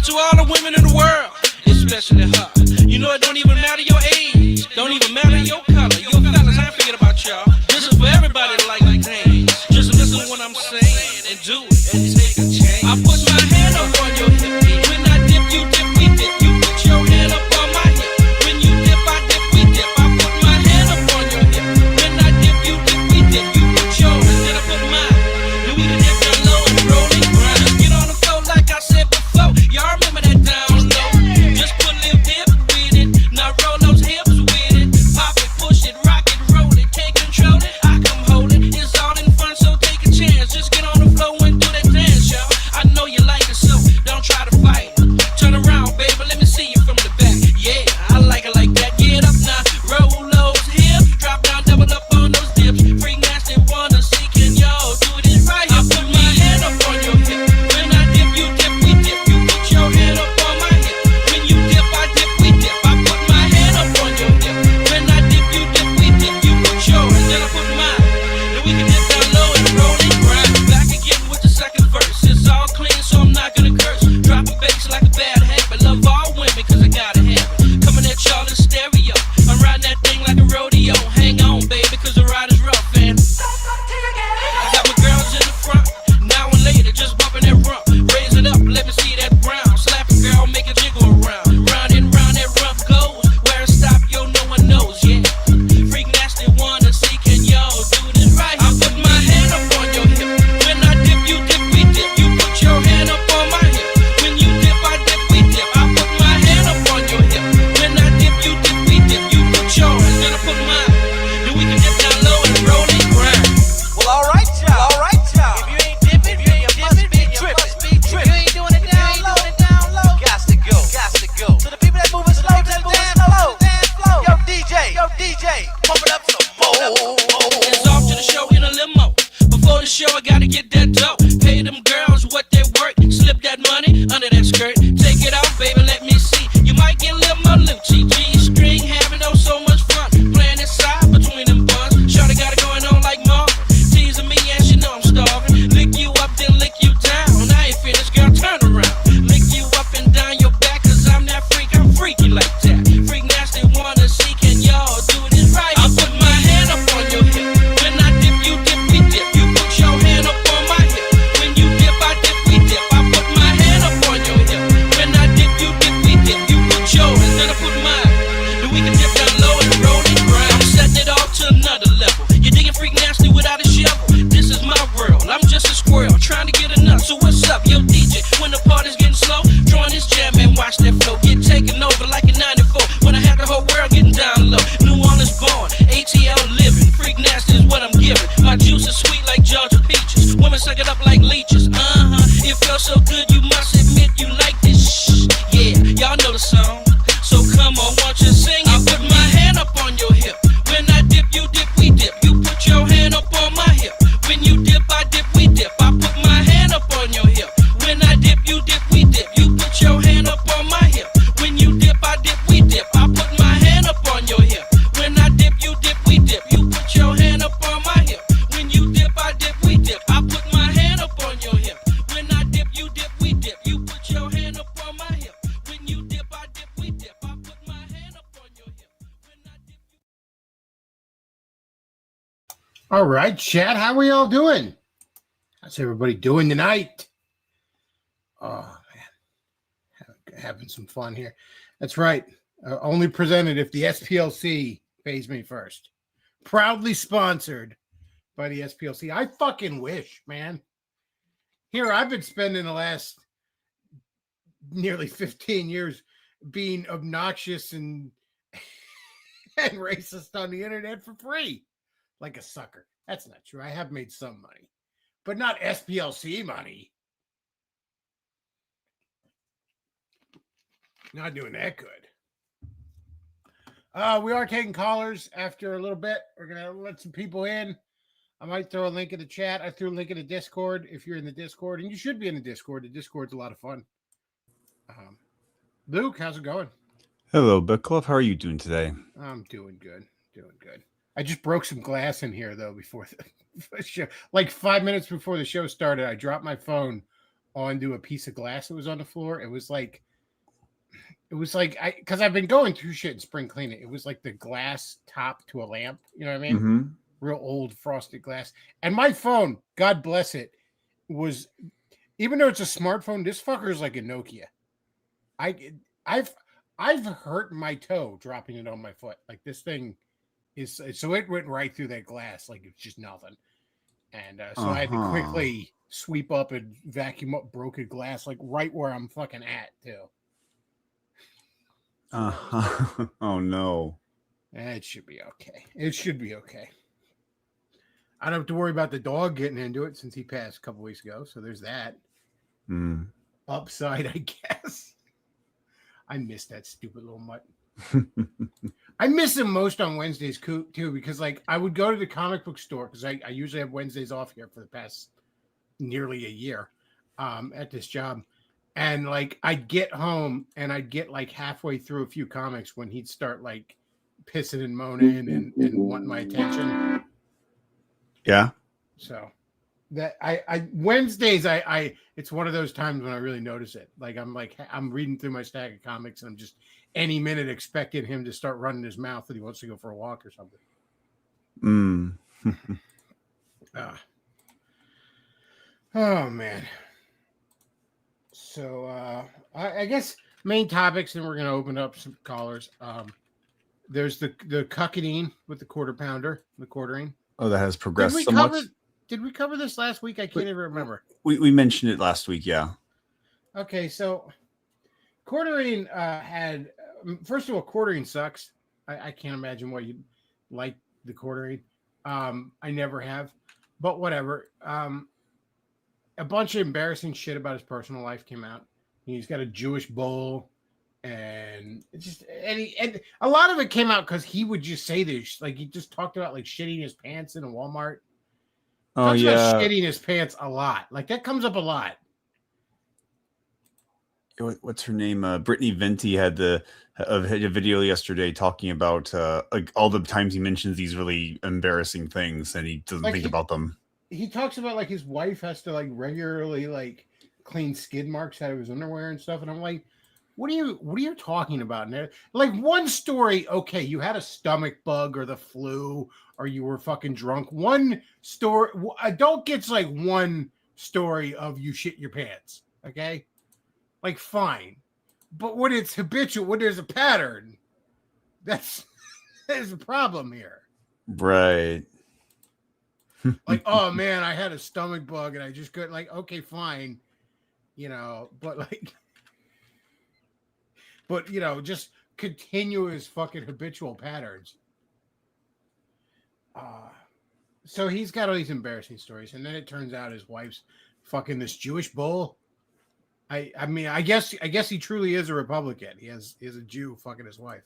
To all the women in the world, especially her. You know it don't even matter your age, don't even matter your color. Yo, fellas, I ain't forget about y'all. This is for everybody that like things. Just listen to what I'm saying and do it and take a chance. I put my hand up on your hip. When I dip, you dip, we dip. You put your hand up on my hip. When you dip, I dip, we dip. I put my hand up on your hip. When I dip, you dip, we dip. You put yours, then I put mine. Then we can dip down low and roll and grind. Just get on the floor like I said before. Y'all remember that down low? Just put a little dip with it. Now roll those hips with it. Pop it, push it, rock it, roll it. Can't control it, I come hold it. It's all in fun, so take a chance. Just get on the floor and do that dance, y'all. I know you like it, so don't try to fight it. Turn around, baby, let me see you from the back. Yeah, I like it like that. Get up now, roll those hips. Drop down, double up on those dips. Freak nasty, wanna see, can y'all do this right? I put my hand up on your hip. When I dip, you dip, we dip. You put your hand up on my hip. When you dip, I dip, we dip. I put my hand up on your hip. When I dip, you dip, we dip. You put yours, then I put mine. Then we can dip down low and roll and grind. Back again with the second verse. It's all clean, so I'm not gonna curse. Dropping bass like a bad habit. Love all women, cause I gotta have it. Coming at y'all in stereo. I'm riding that thing like a rodeo. Hang on, baby, cause the ride is rough, and I got my girls in the front. Now and later, just bumping that rump. Raise it up, let me see that brown. Slap it, girl, make it jiggle around. Round and round that rump goes. Where it stop, yo, no one knows, yeah. Freak nasty, wanna see, can y'all do this right? I put my hand up on your hip. When I dip, you dip, we dip. You put your hand up on my hip. When you dip, I dip, we dip. I put my hand up on your hip. When I dip, you dip, we dip. You put yours, then I put mine. Then we can dip down low and roll and grind. Well, all right, y'all. All right, y'all. If you ain't dipping, then you must be tripping. If you ain't doing it down low, got to go. Got to go. To the people that moving slow, that moving slow. Yo, DJ, pump it up some more. It's off to the show in a limo. Before the show, I gotta get that dough. Pay them girls what they work. Slip that money under that skirt. Take it off, baby, let me see. You might get a little more Lucci. G-string, having oh so much fun. Playing inside between them buns. Shawty got it going on like Marvin. Teasing me and she know I'm starving. Lick you up, then lick you down. I ain't finished, girl, turn around. Lick you up and down your back, cause I'm that freak, I'm freaky like that. Freak nasty, wanna see, can y'all do this right? I put my hand up on your hip. When I dip, you dip, we dip. You put your hand up on my hip. When you dip, I dip, we dip. I put my hand up on your hip. When I dip, you dip, we dip. You put yours, then I put mine. Then we can dip down low and roll and grind. I'm setting it off to another level. You digging freak nasty without a shovel. This is my world, I'm just a squirrel trying to get enough. So what's up, yo DJ? When the party's getting slow, join this jam and watch that flow get taken over like in 94. When I had the whole world getting down low. New Orleans born, ATL living. Freak nasty is what I'm giving. My juice is sweet like Georgia peaches. Women suck it up like leeches. It feels so good, you must admit you like this. Shh, yeah, y'all know the song. So come on, won't you sing it? I put my hand up on your hip. When I dip, you dip, we dip. You put your hand up on my hip. When you dip, I dip, we dip. I put my hand up on your hip. When I dip, you dip, we dip. You put your hand up on my hip. When you dip, I dip, we dip. I put my hand up on your hip. When I dip, you dip, we dip. You put your hand up on my hip. When you dip, I dip, we dip. I put my hand up on your hip. When I dip, you dip, we dip. You put your hand up on my hip. When you dip, I dip, we dip. I put my hand up on your hip. When I dip, you... All right, chat. How are y'all doing? How's everybody doing tonight? Oh, man. Having some fun here. That's right. Only presented if the SPLC pays me first. Proudly sponsored by the SPLC. I fucking wish, man. Here, I've been spending the last nearly 15 years being obnoxious and racist on the internet for free. Like a sucker. That's not true. I have made some money, but not SPLC money. Not doing that good. We are taking callers after a little bit. We're going to let some people in. I might throw a link in the chat. I threw a link in the Discord if you're in the Discord, and you should be in the Discord. The Discord's a lot of fun. Luke, how's it going? Hello, Beglov. How are you doing today? I'm doing good. I just broke some glass in here, though, before the show. Like 5 minutes before the show started, I dropped my phone onto a piece of glass that was on the floor. It was like because I've been going through shit in spring cleaning. It was like the glass top to a lamp. You know what I mean? Mm-hmm. Real old frosted glass. And my phone, God bless it, was, even though it's a smartphone, this fucker is like a Nokia. I've hurt my toe dropping it on my foot. Like this thing is, so it went right through that glass like it's just nothing. And so I had to quickly sweep up and vacuum up broken glass, like right where I'm fucking at too. Oh no. It should be okay. It should be okay. I don't have to worry about the dog getting into it since he passed a couple weeks ago. So there's that upside, I guess. I miss that stupid little mutt. I miss him most on Wednesdays too, because like I would go to the comic book store because I usually have Wednesdays off here for the past nearly a year at this job. And like I'd get home and I'd get like halfway through a few comics when he'd start like pissing and moaning and wanting my attention. Yeah. So that I Wednesdays I it's one of those times when I really notice it. Like I'm reading through my stack of comics and I'm just any minute expecting him to start running his mouth that he wants to go for a walk or something. Oh man. So I guess main topics, and we're going to open up some callers. There's the Cuckening with the quarter pounder, the quartering. Oh, that has progressed so much. Did we cover this last week? I can't even remember. We mentioned it last week, yeah. Okay, so quartering had, first of all, quartering sucks. I can't imagine why you'd like the quartering. I never have, but whatever. A bunch of embarrassing shit about his personal life came out. He's got a Jewish bull, and and a lot of it came out because he would just say this, like he just talked about like shitting his pants in a Walmart. Oh yeah, about shitting his pants a lot. Like that comes up a lot. What's her name? Brittany Venti had a video yesterday talking about like all the times he mentions these really embarrassing things, and he doesn't think about them. He talks about like his wife has to like regularly like clean skid marks out of his underwear and stuff, and I'm like, what are you talking about? And like one story, okay, you had a stomach bug or the flu or you were fucking drunk. One story, adult gets like one story of you shit your pants, okay? Like fine, but when it's habitual, when there's a pattern, there's a problem here, right? Like, oh man, I had a stomach bug and I just couldn't. Like, okay, fine, but just continuous fucking habitual patterns. So he's got all these embarrassing stories, and then it turns out his wife's fucking this Jewish bull. I mean, I guess he truly is a Republican. He is a Jew fucking his wife.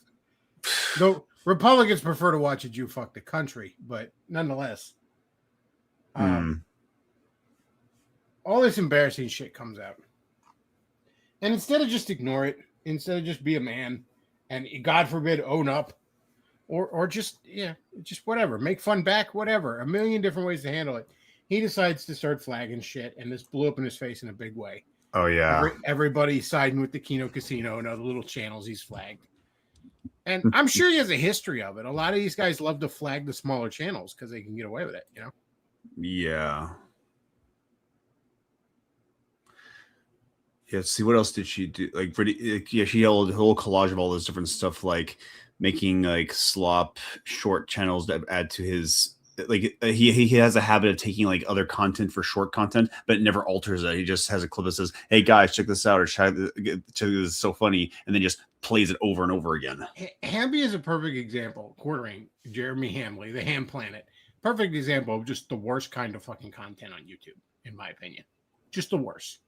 Though Republicans prefer to watch a Jew fuck the country, but nonetheless. All this embarrassing shit comes out, and instead of just ignore it, instead of just be a man and God forbid own up, or just whatever, make fun back, whatever, a million different ways to handle it, he decides to start flagging shit, and this blew up in his face in a big way. Oh yeah, everybody siding with the Kino Casino and other little channels he's flagged, and I'm sure he has a history of it. A lot of these guys love to flag the smaller channels because they can get away with it, Yeah. Yeah. See, what else did she do? Like, she held a whole collage of all this different stuff, like making like slop short channels that add to his. Like he has a habit of taking like other content for short content, but it never alters it. He just has a clip that says, "Hey guys, check this out," or "Check this is so funny," and then just plays it over and over again. Hamby is a perfect example. Quartering Jeremy Hamley, the Ham Planet. Perfect example of just the worst kind of fucking content on YouTube, in my opinion. Just the worst.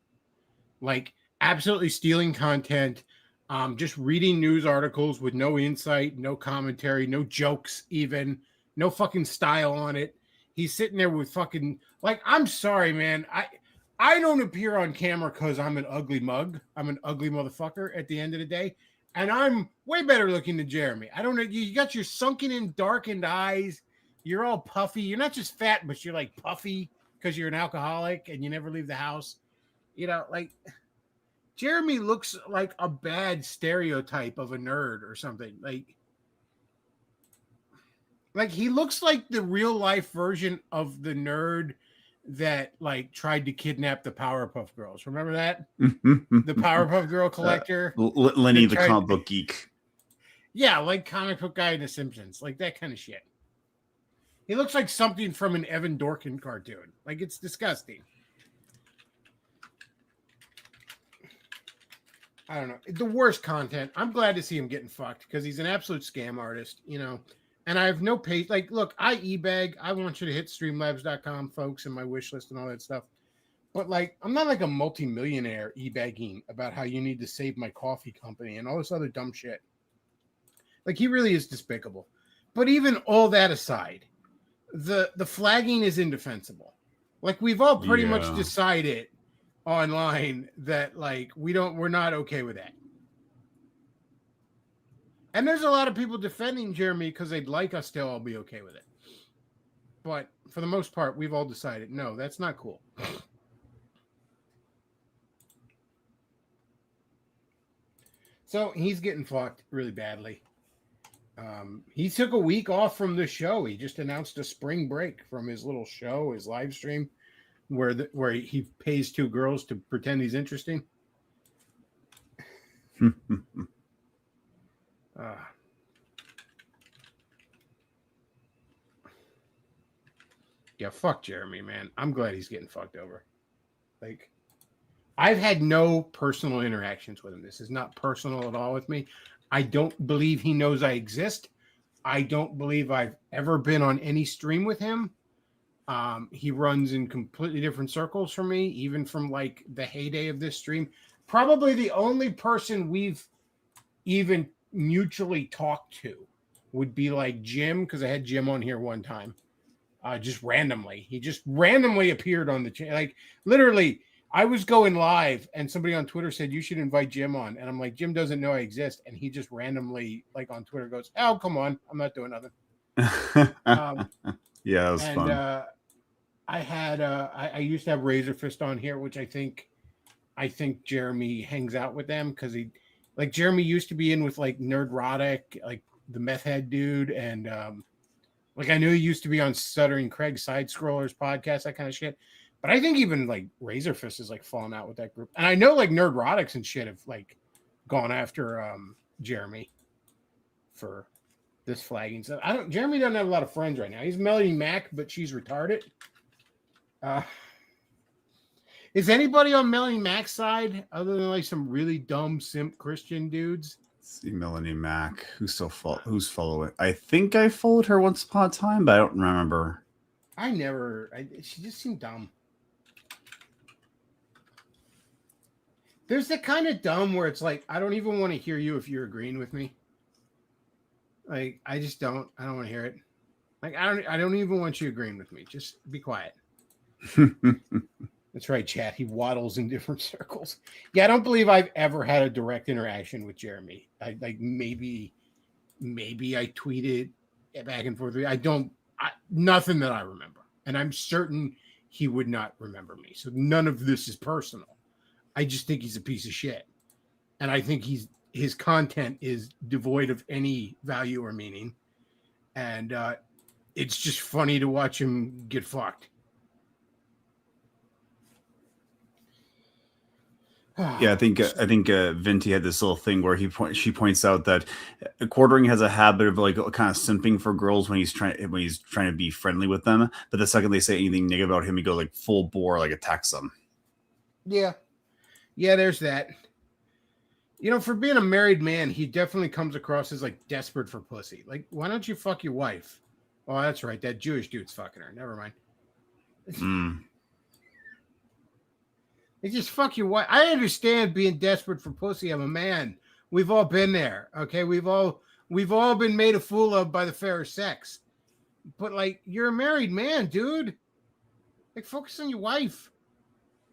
Like, absolutely stealing content, just reading news articles with no insight, no commentary, no jokes even, no fucking style on it. He's sitting there with fucking, like, I'm sorry, man. I don't appear on camera because I'm an ugly mug. I'm an ugly motherfucker at the end of the day. And I'm way better looking than Jeremy. I don't know. You got your sunken in, darkened eyes. You're all puffy. You're not just fat, but you're like puffy because you're an alcoholic and you never leave the house. You know, like Jeremy looks like a bad stereotype of a nerd or something. Like he looks like the real life version of the nerd that like tried to kidnap the Powerpuff Girls. Remember that? The Powerpuff Girl collector. Lenny, the comic book geek. Yeah, like comic book guy in The Simpsons, like that kind of shit. He looks like something from an Evan Dorkin cartoon. Like it's disgusting. I don't know. The worst content. I'm glad to see him getting fucked because he's an absolute scam artist, you know. And I have no pay. Like, look, I e-bag. I want you to hit streamlabs.com, folks, and my wish list and all that stuff. But like, I'm not like a multimillionaire e-bagging about how you need to save my coffee company and all this other dumb shit. Like, he really is despicable. But even all that aside, the flagging is indefensible. Like, we've all pretty much decided online that like we're not okay with that. And there's a lot of people defending Jeremy because they'd like us to all be okay with it. But for the most part, we've all decided, no, that's not cool. So he's getting fucked really badly. He took a week off from the show. He just announced a spring break from his little show, his live stream, where he pays two girls to pretend he's interesting. Yeah, fuck Jeremy, man. I'm glad he's getting fucked over. Like, I've had no personal interactions with him. This is not personal at all with me. I don't believe he knows I exist. I don't believe I've ever been on any stream with him. He runs in completely different circles from me, even from like the heyday of this stream. Probably the only person we've even mutually talked to would be like Jim, because I had Jim on here one time. Just randomly. He just randomly appeared on the channel. Like literally, I was going live and somebody on Twitter said, you should invite Jim on. And I'm like, Jim doesn't know I exist. And he just randomly, like on Twitter goes, oh, come on. I'm not doing nothing. Yeah, that was fun. I used to have Razor Fist on here, which I think Jeremy hangs out with them because Jeremy used to be in with like Nerdrotic, like the meth head dude. And like I knew he used to be on Stuttering Craig's Side Scrollers podcast, that kind of shit. But I think even like Razor Fist is like falling out with that group. And I know like Nerdrotics and shit have like gone after Jeremy for this flagging stuff. Jeremy doesn't have a lot of friends right now. He's Melody Mac, but she's retarded. Is anybody on Melanie Mac's side other than like some really dumb simp Christian dudes? Let's see, Melanie Mac. Who's following? I think I followed her once upon a time, but I don't remember. She just seemed dumb. There's the kind of dumb where it's like, I don't even want to hear you if you're agreeing with me. Like, I don't want to hear it. Like, I don't even want you agreeing with me. Just be quiet. That's right, chat. He waddles in different circles. Yeah, I don't believe I've ever had a direct interaction with Jeremy. Maybe I tweeted back and forth. Nothing that I remember. And I'm certain he would not remember me. So none of this is personal. I just think he's a piece of shit. And I think his content is devoid of any value or meaning. And it's just funny to watch him get fucked. Yeah, I think Venti had this little thing where she points out that Quartering has a habit of like kind of simping for girls when he's trying to be friendly with them, but the second they say anything negative about him, he goes like full bore, like attacks them. Yeah, there's that. You know, for being a married man, he definitely comes across as like desperate for pussy. Like, why don't you fuck your wife? Oh, that's right, that Jewish dude's fucking her. Never mind. It's just fuck your wife. I understand being desperate for pussy. I'm a man. We've all been there. Okay. We've all been made a fool of by the fair sex. But like, you're a married man, dude. Like, focus on your wife.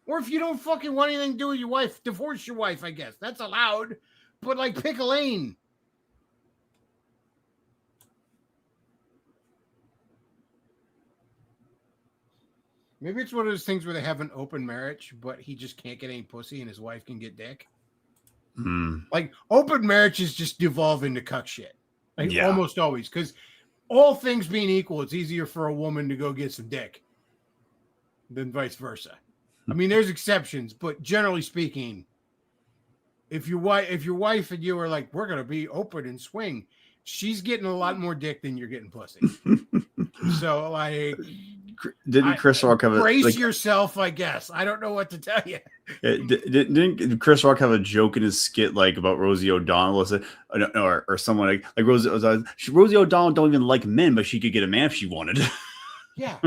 Or if you don't fucking want anything to do with your wife, divorce your wife, I guess. That's allowed. But like, pick a lane. Maybe it's one of those things where they have an open marriage, but he just can't get any pussy and his wife can get dick. Like open marriages just devolve into cuck shit. Like almost always. Because all things being equal, it's easier for a woman to go get some dick than vice versa. I mean, there's exceptions, but generally speaking, if your wife and you are like, we're gonna be open and swing, she's getting a lot more dick than you're getting pussy. So like, didn't Chris Rock have brace yourself? I guess I don't know what to tell you. Didn't Chris Rock have a joke in his skit like about Rosie O'Donnell or someone like Rosie O'Donnell don't even like men, but she could get a man if she wanted. Yeah,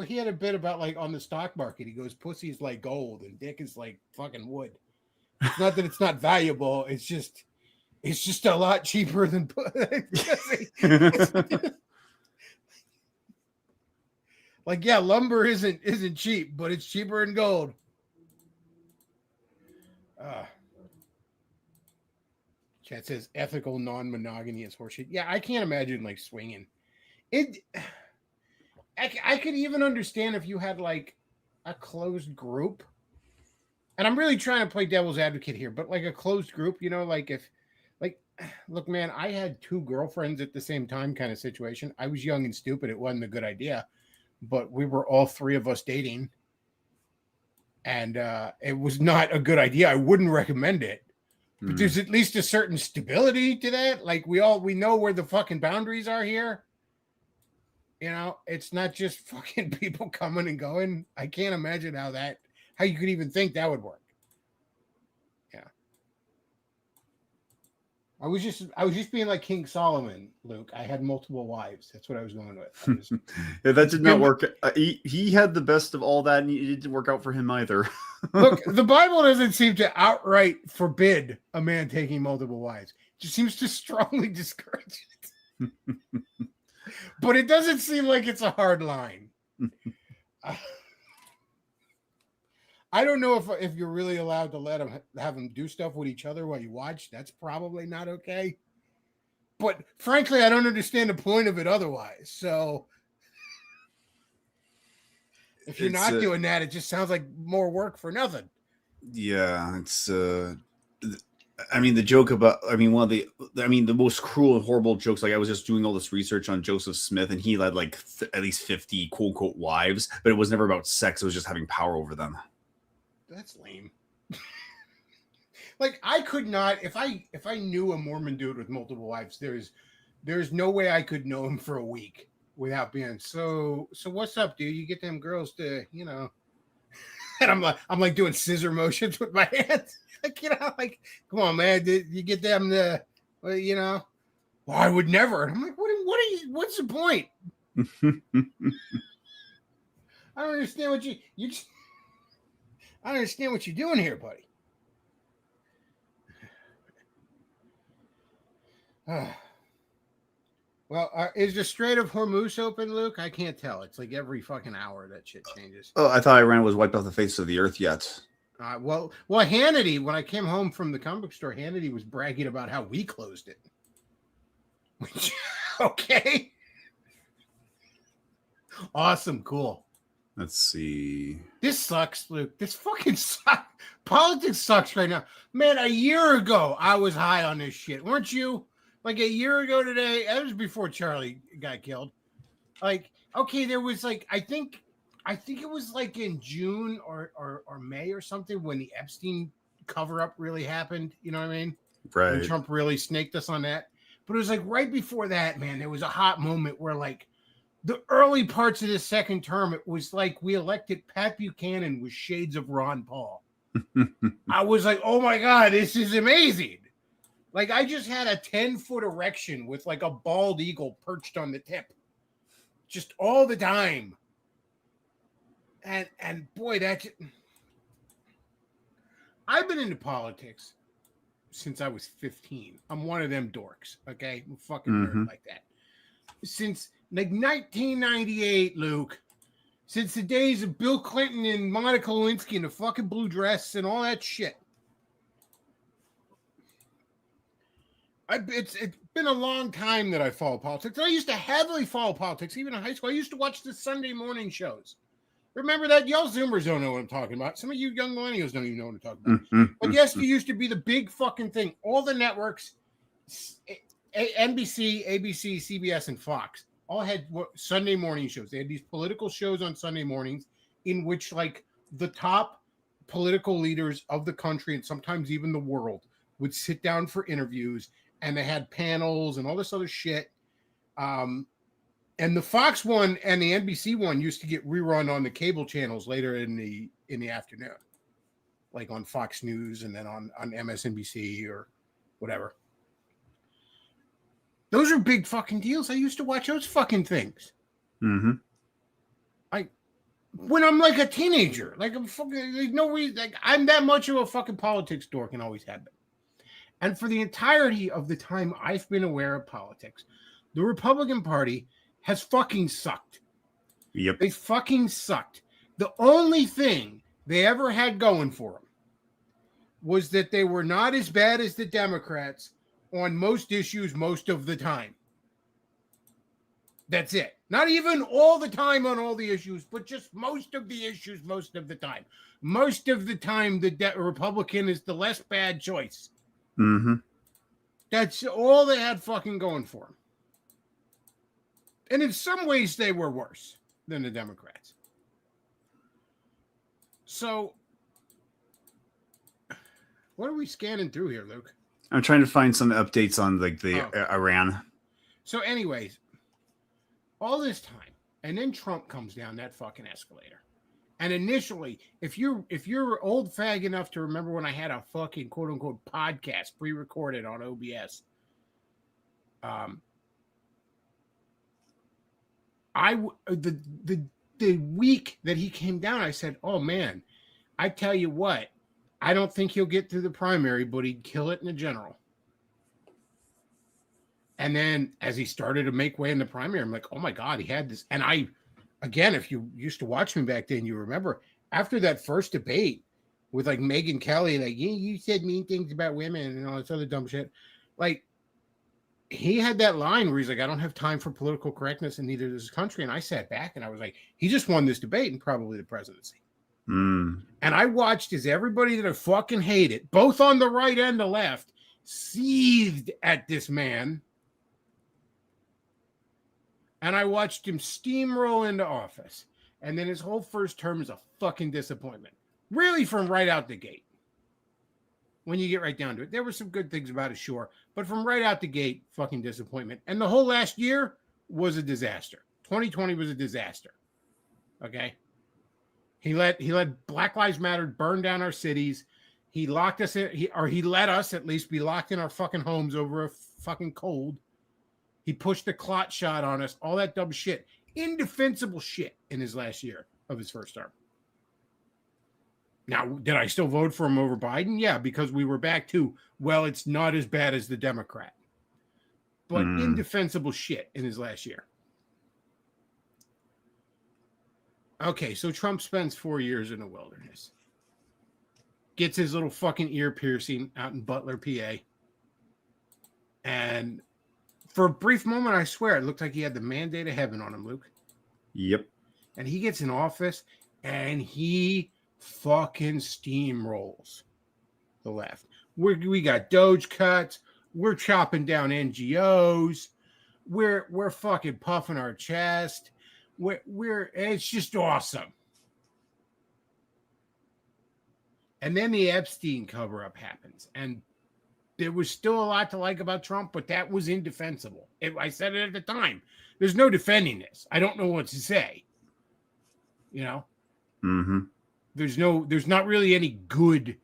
he had a bit about like on the stock market. He goes, "Pussy is like gold, and dick is like fucking wood." It's not that it's not valuable. It's just a lot cheaper than pussy. Like, yeah, lumber isn't cheap, but it's cheaper than gold. Chat says ethical non-monogamy is horseshit. Yeah, I can't imagine like swinging. I could even understand if you had like a closed group. And I'm really trying to play devil's advocate here, but like a closed group, you know, like if like, look, man, I had 2 girlfriends at the same time kind of situation. I was young and stupid. It wasn't a good idea. But we were all 3 of us dating, and it was not a good idea. I wouldn't recommend it. But there's at least a certain stability to that. Like we know where the fucking boundaries are here. You know, it's not just fucking people coming and going. I can't imagine how you could even think that would work. Yeah. I was just being like King Solomon, Luke. I had multiple wives. That's what I was going with. Yeah, that did not work. He had the best of all that, and it didn't work out for him either. Look, the Bible doesn't seem to outright forbid a man taking multiple wives. It just seems to strongly discourage it. But it doesn't seem like it's a hard line. I don't know if you're really allowed to have them do stuff with each other while you watch. That's probably not okay. But frankly, I don't understand the point of it otherwise. So if you're not doing that, it just sounds like more work for nothing. Yeah, it's I mean, the joke about, the most cruel and horrible jokes. Like I was just doing all this research on Joseph Smith, and he had like at least 50 quote unquote wives, but it was never about sex. It was just having power over them. That's lame. Like I could not, if I knew a Mormon dude with multiple wives, there's no way I could know him for a week without being so what's up, dude? You get them girls to, you know, and I'm like doing scissor motions with my hands. Like, you know, like, come on, man, you get them to, you know, well, I would never. And I'm like, what's the point? I don't understand what I don't understand what you're doing here, buddy. Well, is the Strait of Hormuz open, Luke? I can't tell. It's like every fucking hour that shit changes. Oh, I thought Iran was wiped off the face of the earth yet. Well, Hannity, when I came home from the comic book store, Hannity was bragging about how we closed it. Which, okay. Awesome. Cool. Let's see. This sucks, Luke. This fucking sucks. Politics sucks right now. Man, a year ago, I was high on this shit. Weren't you? Like a year ago today, that was before Charlie got killed. Like, okay, there was like, I think it was like in June or May or something when the Epstein cover-up really happened. You know what I mean? Right. When Trump really snaked us on that. But it was like right before that, man, there was a hot moment where like the early parts of the second term, it was like we elected Pat Buchanan with shades of Ron Paul. I was like, oh my God, this is amazing. Like I just had a 10-foot erection with like a bald eagle perched on the tip. Just all the time. And boy, I've been into politics since I was 15. I'm one of them dorks, okay? I'm fucking nerd like that. Since like 1998, Luke, since the days of Bill Clinton and Monica Lewinsky and the fucking blue dress and all that shit. It's been a long time that I follow politics. And I used to heavily follow politics, even in high school. I used to watch the Sunday morning shows. Remember that? Y'all Zoomers don't know what I'm talking about. Some of you young millennials don't even know what I'm talking about. Mm-hmm. But yes, it used to be the big fucking thing. All the networks, NBC, ABC, CBS, and Fox, all had Sunday morning shows. They had these political shows on Sunday mornings in which, like, the top political leaders of the country and sometimes even the world would sit down for interviews, and they had panels and all this other shit. And the Fox one and the NBC one used to get rerun on the cable channels later in the afternoon, like on Fox News and then on MSNBC or whatever. Those are big fucking deals. I used to watch those fucking things. Mm-hmm. When I'm like a teenager, like I'm fucking, there's no reason, like I'm that much of a fucking politics dork and always have been. And for the entirety of the time I've been aware of politics, the Republican Party has fucking sucked. Yep. They fucking sucked. The only thing they ever had going for them was that they were not as bad as the Democrats on most issues most of the time. That's it. Not even all the time on all the issues, but just most of the issues most of the time. Most of the time, the Republican is the less bad choice. Mm-hmm. That's all they had fucking going for them. And in some ways, they were worse than the Democrats. So, what are we scanning through here, Luke? I'm trying to find some updates on like the Iran. So, anyways, all this time, and then Trump comes down that fucking escalator. And initially, if you're old fag enough to remember when I had a fucking quote unquote podcast pre-recorded on OBS, the week that he came down, I said, "Oh man, I tell you what, I don't think he'll get through the primary, but he'd kill it in the general." And then as he started to make way in the primary, I'm like, "Oh my God, he had this." And again, if you used to watch me back then, you remember after that first debate with like Megyn Kelly, like, you said mean things about women and all this other dumb shit. Like, he had that line where he's like, "I don't have time for political correctness and neither does this country." And I sat back and I was like, he just won this debate and probably the presidency. Mm. And I watched as everybody that I fucking hated, both on the right and the left, seethed at this man. And I watched him steamroll into office. And then his whole first term is a fucking disappointment. Really, from right out the gate. When you get right down to it. There were some good things about it, sure. But from right out the gate, fucking disappointment. And the whole last year was a disaster. 2020 was a disaster. Okay? He let Black Lives Matter burn down our cities. He locked us in, he let us at least be locked in our fucking homes over a fucking cold. He pushed the clot shot on us, all that dumb shit. Indefensible shit in his last year of his first term. Now, did I still vote for him over Biden? Yeah, because we were back to, well, it's not as bad as the Democrat. But indefensible shit in his last year. Okay, so Trump spends 4 years in the wilderness. Gets his little fucking ear piercing out in Butler, PA. And for a brief moment, I swear, it looked like he had the mandate of heaven on him, Luke. Yep. And he gets in office, and he fucking steamrolls the left. We got Doge cuts. We're chopping down NGOs. We're fucking puffing our chest. It's just awesome. And then the Epstein cover-up happens, and there was still a lot to like about Trump, but that was indefensible. I said it at the time. There's no defending this. I don't know what to say. You know? Mm-hmm. There's not really any good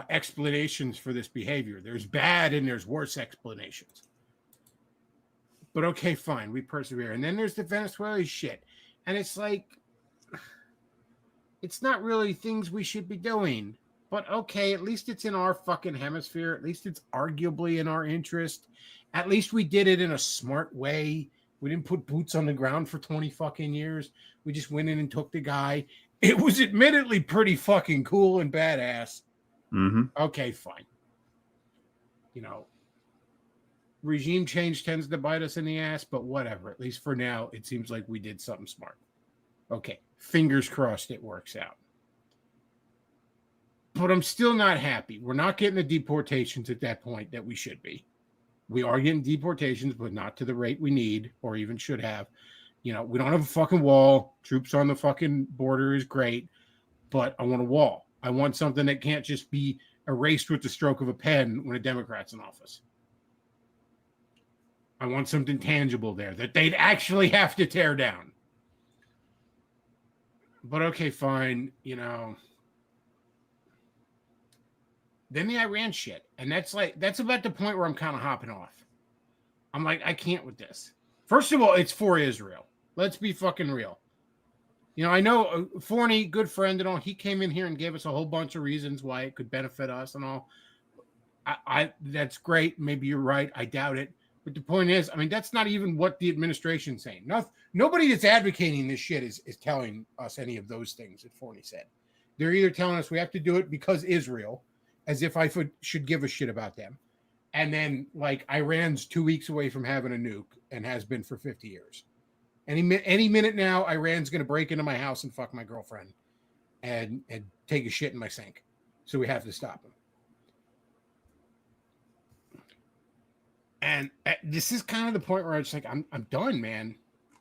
explanations for this behavior. There's bad and there's worse explanations. But okay, fine. We persevere. And then there's the Venezuela shit. And it's like, it's not really things we should be doing. But okay, at least it's in our fucking hemisphere. At least it's arguably in our interest. At least we did it in a smart way. We didn't put boots on the ground for 20 fucking years. We just went in and took the guy. It was admittedly pretty fucking cool and badass. Mm-hmm. Okay, fine. You know, regime change tends to bite us in the ass, but whatever. At least for now, it seems like we did something smart. Okay, Fingers crossed it works out. But I'm still not happy. We're not getting the deportations at that point that we should be. We are getting deportations, but not to the rate we need or even should have. We don't have a fucking wall. Troops on the fucking border is great, but I want a wall. I want something that can't just be erased with the stroke of a pen when a Democrat's in office. I want something tangible there that they'd actually have to tear down. But okay, fine, Then the Iran shit. And that's about the point where I'm kind of hopping off. I'm like, I can't with this. First of all, it's for Israel. Let's be fucking real. I know Forney, good friend and all, he came in here and gave us a whole bunch of reasons why it could benefit us and all. I that's great. Maybe you're right. I doubt it. But the point is, that's not even what the administration's saying. Nobody that's advocating this shit is telling us any of those things that Forney said. They're either telling us we have to do it because Israel, as if I should give a shit about them. And then, Iran's 2 weeks away from having a nuke and has been for 50 years. Any minute now, Iran's going to break into my house and fuck my girlfriend and take a shit in my sink. So we have to stop them. And this is kind of the point where I was like, I'm done, man.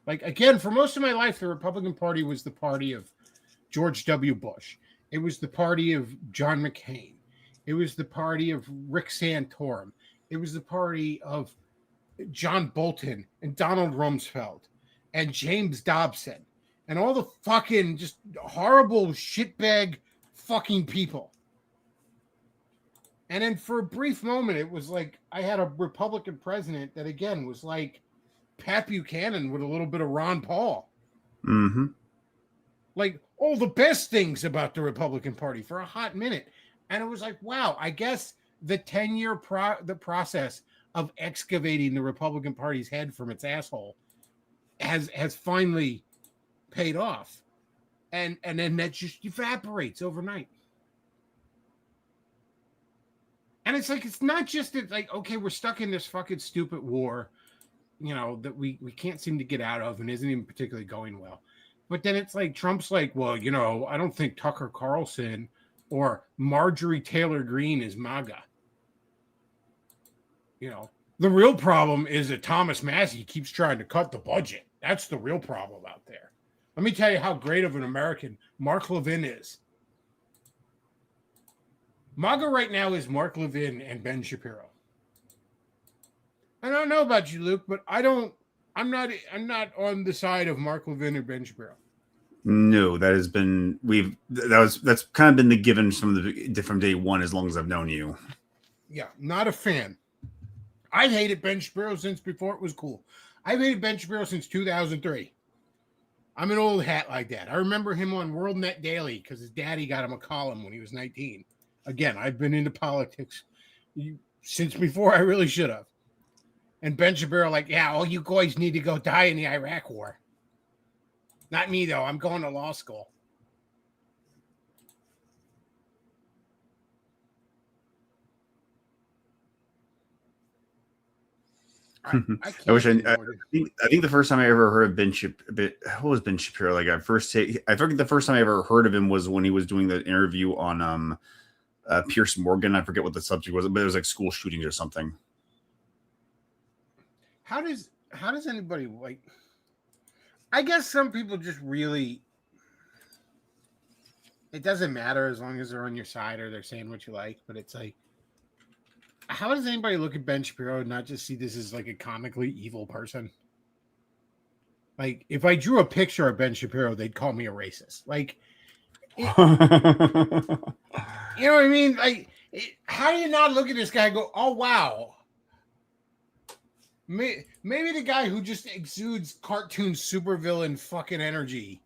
Again, for most of my life, the Republican Party was the party of George W. Bush. It was the party of John McCain. It was the party of Rick Santorum. It was the party of John Bolton and Donald Rumsfeld and James Dobson and all the fucking just horrible shitbag fucking people. And then for a brief moment, it was like I had a Republican president that, again, was like Pat Buchanan with a little bit of Ron Paul. Mm-hmm. All the best things about the Republican Party for a hot minute. And it was like, wow, I guess the 10-year the process of excavating the Republican Party's head from its asshole has finally paid off. And then that just evaporates overnight. And it's it's not just that, okay, we're stuck in this fucking stupid war, that we can't seem to get out of and isn't even particularly going well. But then it's Trump's well, I don't think Tucker Carlson or Marjorie Taylor Greene is MAGA. The real problem is that Thomas Massie keeps trying to cut the budget. That's the real problem out there. Let me tell you how great of an American Mark Levin is. MAGA right now is Mark Levin and Ben Shapiro. I don't know about you, Luke, but I'm not on the side of Mark Levin or Ben Shapiro. No, that's kind of been the given from day one as long as I've known you. Yeah, not a fan. I've hated Ben Shapiro since before it was cool. I've hated Ben Shapiro since 2003. I'm an old hat like that. I remember him on WorldNet Daily because his daddy got him a column when he was 19. Again, I've been into politics since before I really should have. And Ben Shapiro yeah, all you guys need to go die in the Iraq war. Not me, though. I'm going to law school. I think the first time I ever heard of what was Ben Shapiro? I forget the first time I ever heard of him was when he was doing the interview on Pierce Morgan. I forget what the subject was, but it was school shootings or something. How does anybody I guess some people just really, it doesn't matter as long as they're on your side or they're saying what you like, but it's how does anybody look at Ben Shapiro and not just see this as a comically evil person? If I drew a picture of Ben Shapiro, they'd call me a racist. You know what I mean? How do you not look at this guy and go, oh, wow. Maybe the guy who just exudes cartoon supervillain fucking energy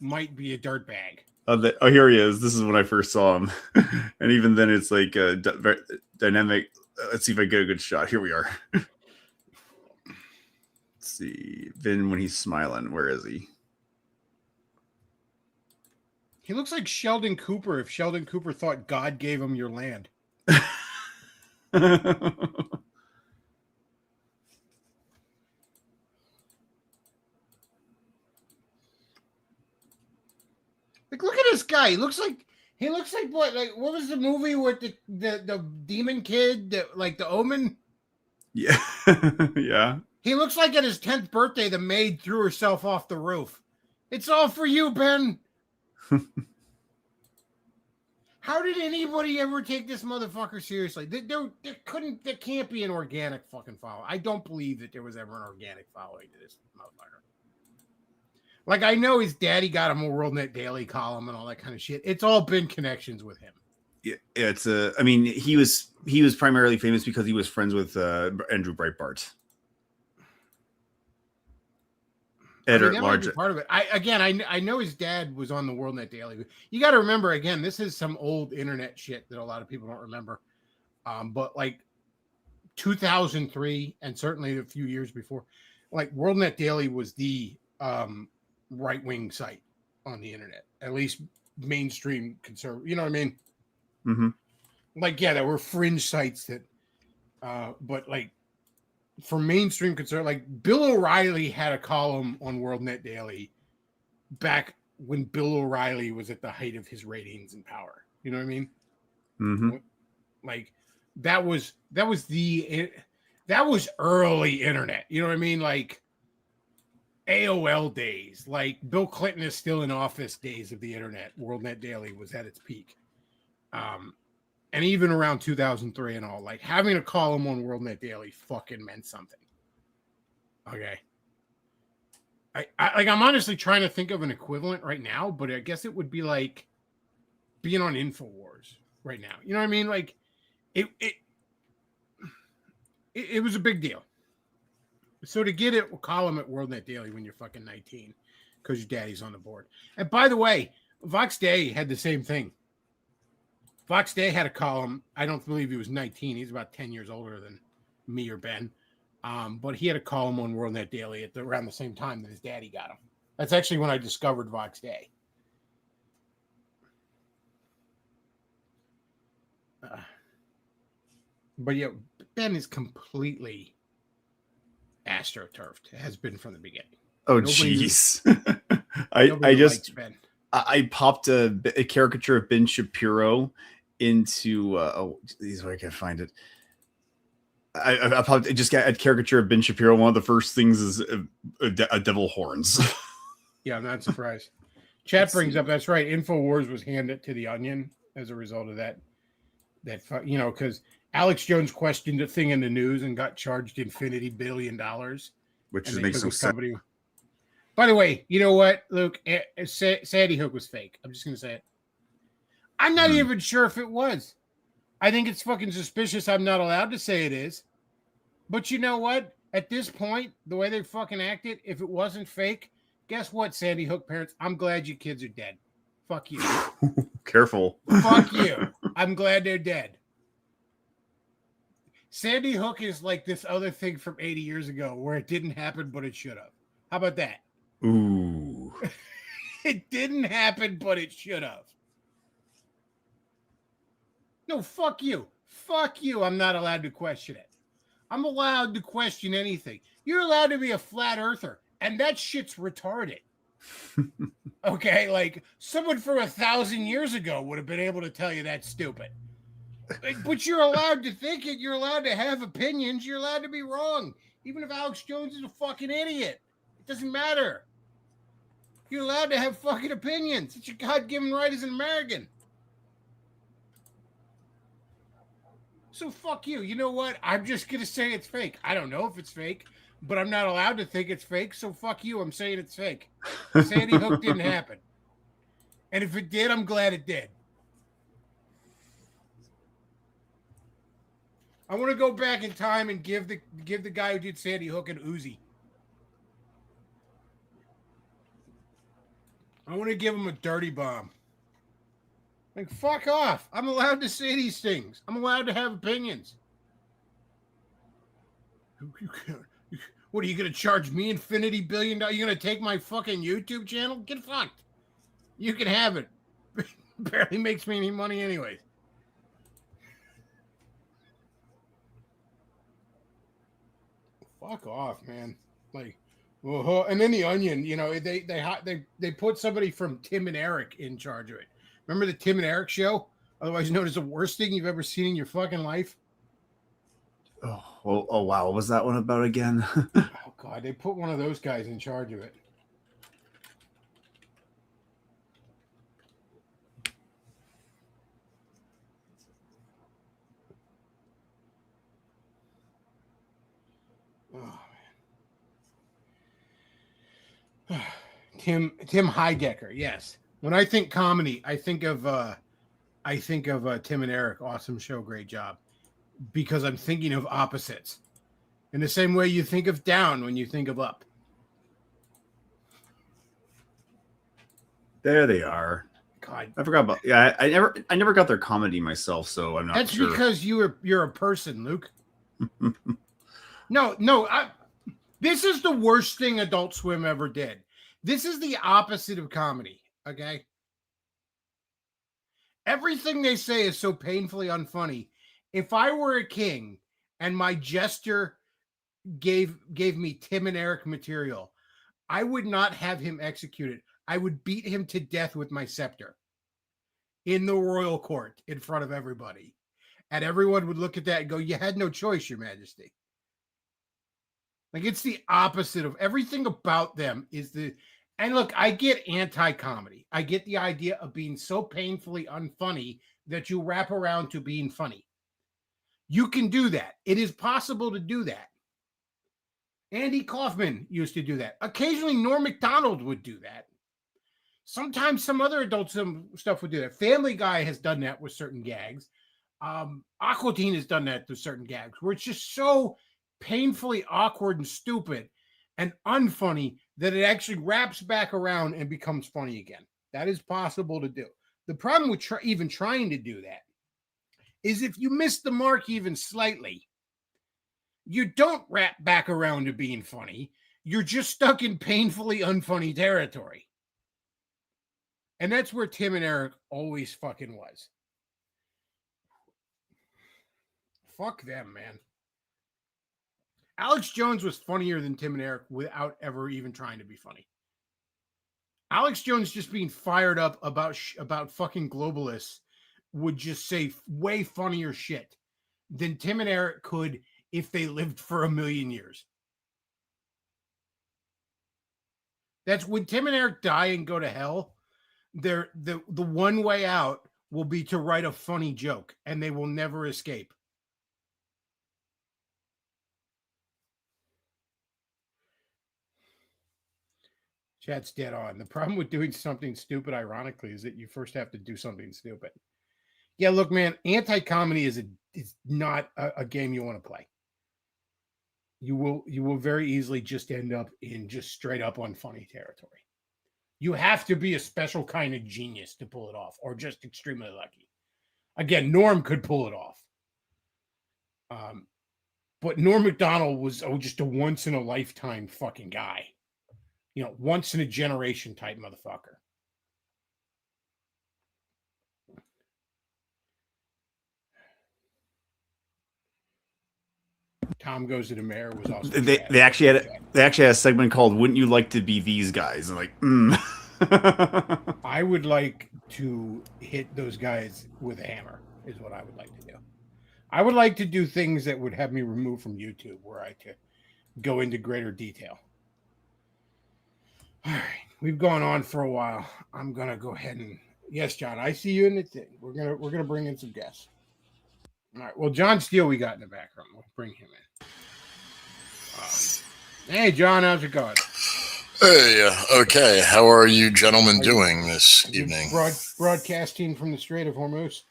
might be a dirtbag. Oh, here he is. This is when I first saw him. And even then it's dynamic. Let's see if I get a good shot. Here we are. Let's see. Vin when he's smiling. Where is he? He looks like Sheldon Cooper if Sheldon Cooper thought God gave him your land. guy? He looks like what? Like what was the movie with the demon kid? Like the Omen. Yeah, yeah. He looks like at his 10th birthday, the maid threw herself off the roof. It's all for you, Ben. How did anybody ever take this motherfucker seriously? There can't be an organic fucking follow. I don't believe that there was ever an organic following to this motherfucker. Like, I know his daddy got him a WorldNet Daily column and all that kind of shit. It's all been connections with him. Yeah, it's I mean, he was primarily famous because he was friends with Andrew Breitbart. Editor at large. Part of it. I know his dad was on the WorldNet Daily. You got to remember, again, this is some old internet shit that a lot of people don't remember. But like 2003 and certainly a few years before, like WorldNet Daily was the right-wing site on the internet, at least mainstream conservative. You know what I mean? Mm-hmm. Like, yeah, there were fringe sites that, but like for mainstream conservative, like Bill O'Reilly had a column on WorldNet Daily back when Bill O'Reilly was at the height of his ratings and power. You know what I mean? Mm-hmm. Like that was early internet. You know what I mean? Like AOL days, like Bill Clinton is still in office days of the internet. WorldNet Daily was at its peak. And even around 2003 and all, like having a column on WorldNet Daily fucking meant something. Okay. I'm honestly trying to think of an equivalent right now, but I guess it would be like being on InfoWars right now. You know what I mean? Like it was a big deal. So to get a column at WorldNet Daily when you're fucking 19 because your daddy's on the board. And by the way, Vox Day had the same thing. Vox Day had a column. I don't believe he was 19. He's about 10 years older than me or Ben. But he had a column on WorldNet Daily around the same time that his daddy got him. That's actually when I discovered Vox Day. But yeah, Ben is completely astroturfed. Has been from the beginning. Oh, jeez. I just Ben. I popped a caricature of Ben Shapiro into these where I can find it. I popped just got a caricature of Ben Shapiro. One of the first things is a devil horns. Yeah, I'm not surprised. Chat brings up that's right. InfoWars was handed to the Onion as a result of that. You know, because Alex Jones questioned a thing in the news and got charged $1 billion, which makes no sense. By the way, you know what, Luke? Sandy Hook was fake. I'm just going to say it. I'm not even sure if it was. I think it's fucking suspicious. I'm not allowed to say it is. But you know what? At this point, the way they fucking acted, if it wasn't fake, guess what, Sandy Hook parents? I'm glad your kids are dead. Fuck you. Careful. Fuck you. I'm glad they're dead. Sandy Hook is like this other thing from 80 years ago where it didn't happen, but it should have. How about that? Ooh. It didn't happen, but it should have. No, fuck you. Fuck you. I'm not allowed to question it. I'm allowed to question anything. You're allowed to be a flat earther, and that shit's retarded. Okay, like someone from 1,000 years ago would have been able to tell you that's stupid. But you're allowed to think it. You're allowed to have opinions. You're allowed to be wrong. Even if Alex Jones is a fucking idiot. It doesn't matter. You're allowed to have fucking opinions. It's your God-given right as an American. So fuck you. You know what? I'm just going to say it's fake. I don't know if it's fake, but I'm not allowed to think it's fake. So fuck you. I'm saying it's fake. Sandy Hook didn't happen. And if it did, I'm glad it did. I want to go back in time and give the guy who did Sandy Hook an Uzi. I want to give him a dirty bomb. Like, fuck off. I'm allowed to say these things. I'm allowed to have opinions. What, are you going to charge me $1 billion? You're going to take my fucking YouTube channel? Get fucked. You can have it. Barely makes me any money anyways. Fuck off, man. Like, and then the Onion, you know, they put somebody from Tim and Eric in charge of it. Remember the Tim and Eric show? Otherwise known as the worst thing you've ever seen in your fucking life? Oh wow. What was that one about again? Oh, God. They put one of those guys in charge of it. Oh, man. Tim Heidecker, yes. When I think comedy, I think of Tim and Eric. Awesome show, great job. Because I'm thinking of opposites. In the same way you think of down when you think of up. There they are. God, I forgot about. Yeah, I never got their comedy myself, so I'm not. that's sure. because you're a person, Luke. No. This is the worst thing Adult Swim ever did. This is the opposite of comedy. Okay. Everything they say is so painfully unfunny. If I were a king and my jester gave me Tim and Eric material, I would not have him executed. I would beat him to death with my scepter in the royal court in front of everybody. And everyone would look at that and go, you had no choice, Your Majesty. Like, it's the opposite of everything about them is and look, I get anti-comedy. I get the idea of being so painfully unfunny that you wrap around to being funny. You can do that. It is possible to do that. Andy Kaufman used to do that. Occasionally, Norm Macdonald would do that. Sometimes some other adult stuff would do that. Family Guy has done that with certain gags. Aqua Teen has done that with certain gags, where it's just so painfully awkward and stupid and unfunny that it actually wraps back around and becomes funny again. That is possible to do. The problem with even trying to do that is if you miss the mark even slightly, you don't wrap back around to being funny. You're just stuck in painfully unfunny territory. And that's where Tim and Eric always fucking was. Fuck them, man. Alex Jones was funnier than Tim and Eric without ever even trying to be funny. Alex Jones just being fired up about fucking globalists would just say way funnier shit than Tim and Eric could if they lived for 1,000,000 years. That's when Tim and Eric die and go to hell. The one way out will be to write a funny joke, and they will never escape. Chat's dead on. The problem with doing something stupid, ironically, is that you first have to do something stupid. Yeah, look, man, anti-comedy is not a game you want to play. You will very easily just end up in just straight up unfunny territory. You have to be a special kind of genius to pull it off, or just extremely lucky. Again, Norm could pull it off. But Norm Macdonald was just a once in a lifetime fucking guy. You know, once in a generation type motherfucker. Tom Goes to the Mayor was also. They actually had a segment called "Wouldn't You Like to Be These Guys?" And like, I would like to hit those guys with a hammer. Is what I would like to do. I would like to do things that would have me removed from YouTube, where I could go into greater detail. All right, we've gone on for a while. I'm gonna go ahead and yes, John, I see you in the thing. We're gonna bring in some guests. All right. Well, John Steele, we got in the background. We'll bring him in. Hey, John, how's it going? Hey, okay. How are you gentlemen doing this evening? Broadcasting from the Strait of Hormuz.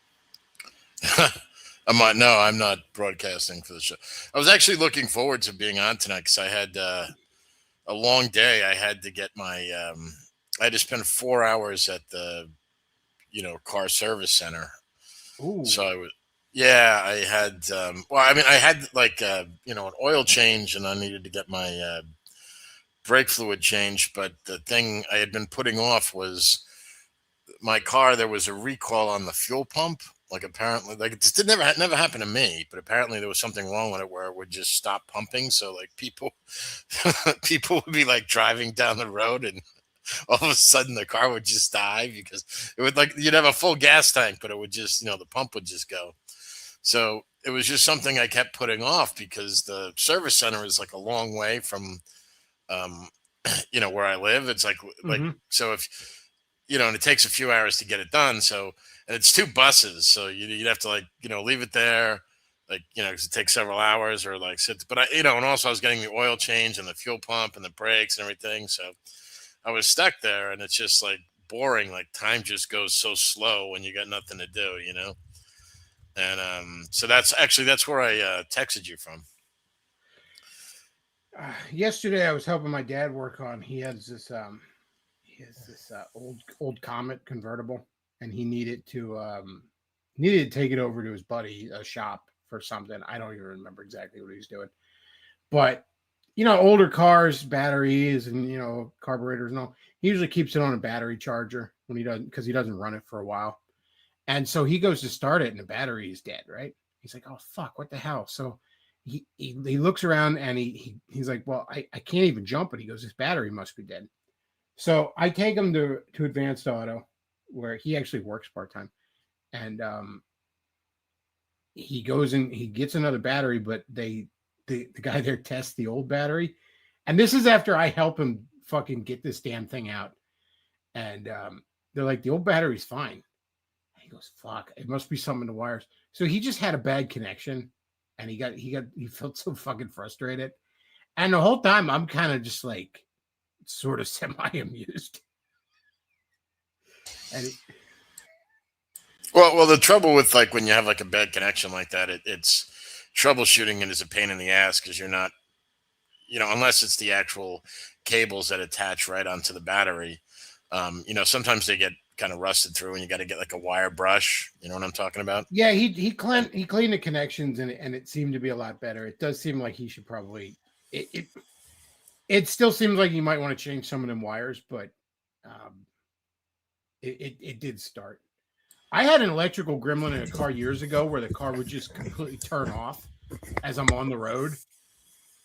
I'm not broadcasting for the show. I was actually looking forward to being on tonight because I had a long day. I had to get my I had to spend 4 hours at the car service center. Ooh. So I had I had like an oil change, and I needed to get my brake fluid changed, but the thing I had been putting off was my car. There was a recall on the fuel pump. Like, apparently, like, it just never happened to me, but apparently there was something wrong with it where it would just stop pumping. So like people would be like driving down the road and all of a sudden the car would just die because it would like you'd have a full gas tank, but it would just the pump would just go. So it was just something I kept putting off because the service center is like a long way from um, where I live. It's like Mhm. so if and it takes a few hours to get it done. So and it's 2 buses, so you'd have to like leave it there, like 'cause it takes several hours or like sit. But and also I was getting the oil change and the fuel pump and the brakes and everything, so I was stuck there, and it's just like boring. Like time just goes so slow when you got nothing to do. And so that's where I texted you from. Yesterday, I was helping my dad work on. He has this old Comet convertible, and he needed to take it over to his buddy a shop for something. I don't even remember exactly what he was doing, but older cars, batteries, and carburetors and all. He usually keeps it on a battery charger when he doesn't because he doesn't run it for a while. And so he goes to start it, and the battery is dead. Right? He's like, "Oh fuck, what the hell?" So he looks around, and he's like, "Well, I can't even jump it." He goes, "This battery must be dead." So I take him to Advanced Auto, where he actually works part time, and he goes and he gets another battery, but the guy there tests the old battery, and this is after I help him fucking get this damn thing out, and they're like, the old battery's fine. And he goes, "Fuck, it must be something in the wires." So he just had a bad connection, and he felt so fucking frustrated, and the whole time I'm kind of just like sort of semi amused, and Well, the trouble with like when you have like a bad connection like that, it's troubleshooting it is a pain in the ass because you're not, unless it's the actual cables that attach right onto the battery. Sometimes they get kind of rusted through, and you got to get like a wire brush. You know what I'm talking about? yeah, he cleaned the connections, and it seemed to be a lot better. It does seem like he should probably it still seems like you might want to change some of them wires, but um, it did start. I had an electrical gremlin in a car years ago where the car would just completely turn off as I'm on the road,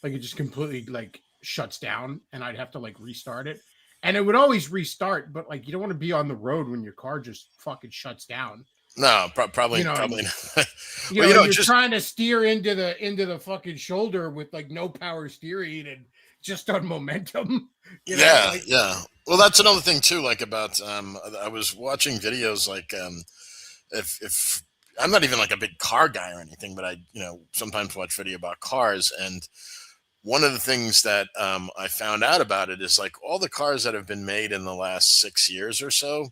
like it just completely like shuts down, and I'd have to like restart it, and it would always restart. But like you don't want to be on the road when your car just fucking shuts down. No, probably You know, probably and, not. you Well, know, and you're just trying to steer into the fucking shoulder with like no power steering and just on momentum. yeah, Like yeah. Well, that's another thing too. Like about I was watching videos like if I'm not even like a big car guy or anything, but I sometimes watch video about cars, and one of the things that I found out about it is like all the cars that have been made in the last 6 years or so,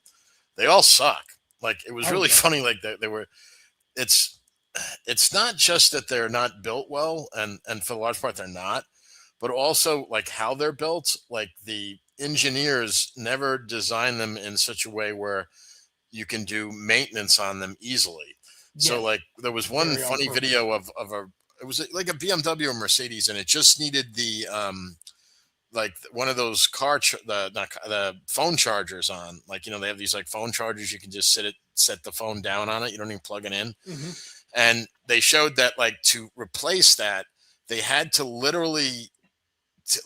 they all suck. Like it was oh really yeah, funny. Like they were. It's it's not just that they're not built well, and for the large part they're not, but also like how they're built. Like the engineers never design them in such a way where you can do maintenance on them easily. So yes, like there was one very on funny purpose. video of a it was like a BMW or Mercedes, and it just needed the like one of those the not, the phone chargers on. Like they have these like phone chargers you can just set the phone down on it. You don't even plug it in. Hmm. And they showed that like to replace that, they had to literally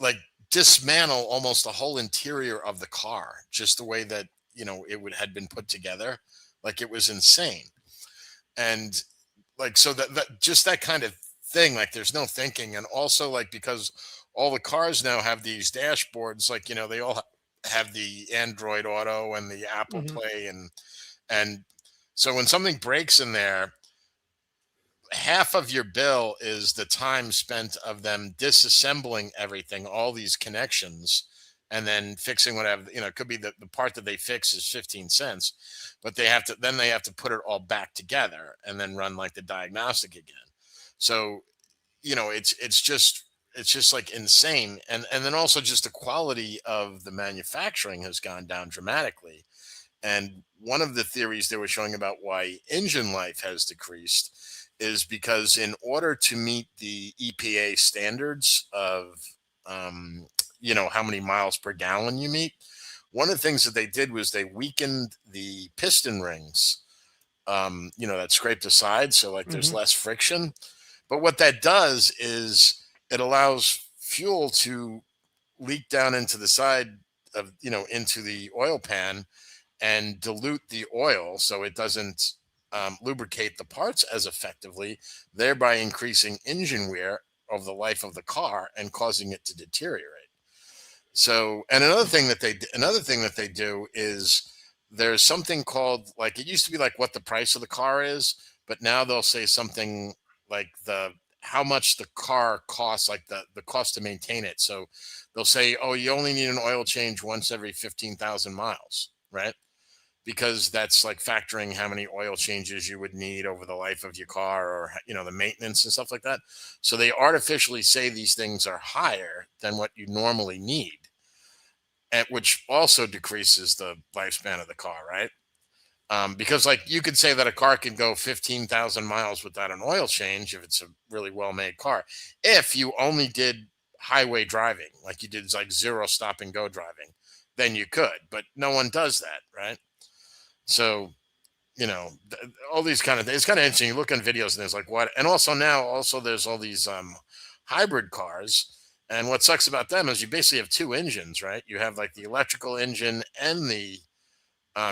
like dismantle almost the whole interior of the car, just the way that it would had been put together. Like it was insane. And like so that just that kind of thing, like there's no thinking. And also like because all the cars now have these dashboards, like they all have the Android Auto and the Apple Hmm. Play, and so when something breaks in there, half of your bill is the time spent of them disassembling everything, all these connections, and then fixing whatever. It could be the part that they fix is 15 cents, but they have to put it all back together and then run like the diagnostic again. So it's just like insane. And then also just the quality of the manufacturing has gone down dramatically. And one of the theories they were showing about why engine life has decreased is because in order to meet the EPA standards of, how many miles per gallon you meet, one of the things that they did was they weakened the piston rings, that scrape the sides. So like there's Hmm. less friction. But what that does is it allows fuel to leak down into the side of, into the oil pan and dilute the oil so it doesn't lubricate the parts as effectively, thereby increasing engine wear over the life of the car and causing it to deteriorate. So, and another thing that they do is there's something called, like, it used to be like what the price of the car is, but now they'll say something like how much the car costs, like the cost to maintain it. So they'll say, oh, you only need an oil change once every 15,000 miles, right? Because that's like factoring how many oil changes you would need over the life of your car, or the maintenance and stuff like that. So they artificially say these things are higher than what you normally need, which also decreases the lifespan of the car, right? Because, like, you could say that a car can go 15,000 miles without an oil change if it's a really well-made car. If you only did highway driving, like you did like zero stop and go driving, then you could. But no one does that, right? So, all these kind of things. It's kind of interesting. You look on videos and there's like what, and also now there's all these hybrid cars. And what sucks about them is you basically have two engines, right? You have like the electrical engine and the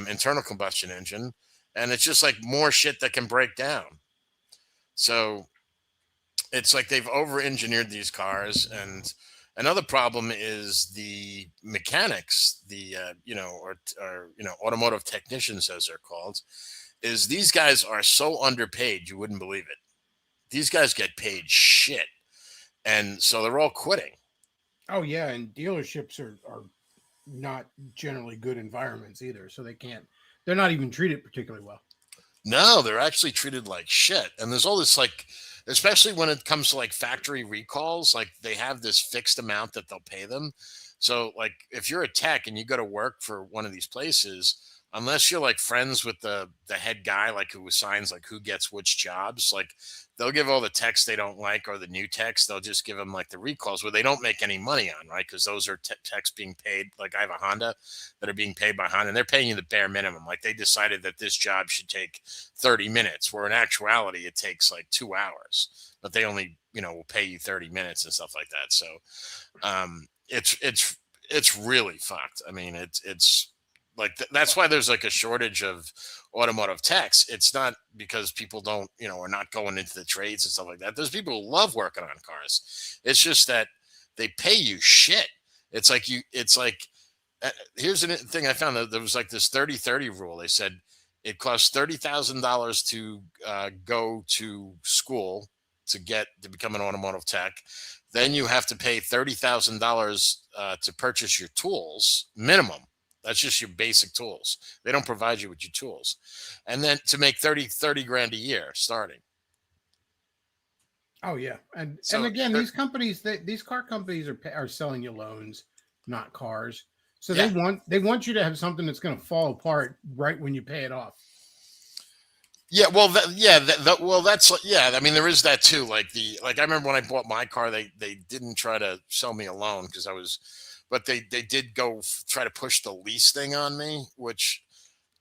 internal combustion engine, and it's just like more shit that can break down. So it's like they've over-engineered these cars. And another problem is the mechanics, the automotive technicians, as they're called, is these guys are so underpaid you wouldn't believe it. These guys get paid shit, and so they're all quitting. Oh yeah, and dealerships are not generally good environments either, so they're not even treated particularly well. No, they're actually treated like shit. And there's all this, like, especially when it comes to like factory recalls, like they have this fixed amount that they'll pay them. So like if you're a tech and you go to work for one of these places, unless you're like friends with the head guy, like who assigns like who gets which jobs, like they'll give all the techs they don't like, or the new techs, they'll just give them like the recalls where they don't make any money on, right? Because those are techs being paid. Like I have a Honda that are being paid by Honda, and they're paying you the bare minimum. Like they decided that this job should take 30 minutes, where in actuality it takes like 2 hours, but they only, will pay you 30 minutes and stuff like that. So it's really fucked. I mean, it's like that's why there's like a shortage of automotive techs. It's not because people don't, are not going into the trades and stuff like that. There's people who love working on cars. It's just that they pay you shit. It's like here's the thing I found, that there was like this 30-30 rule. They said it costs $30,000 to go to school to become an automotive tech. Then you have to pay $30,000 to purchase your tools minimum. That's just your basic tools. They don't provide you with your tools. And then to make 30 grand a year starting. Oh yeah. And again, these car companies are selling you loans, not cars. So yeah. they want you to have something that's going to fall apart right when you pay it off. Yeah, well, that's I mean, there is that too. Like I remember when I bought my car, they didn't try to sell me a loan but they did go try to push the lease thing on me, which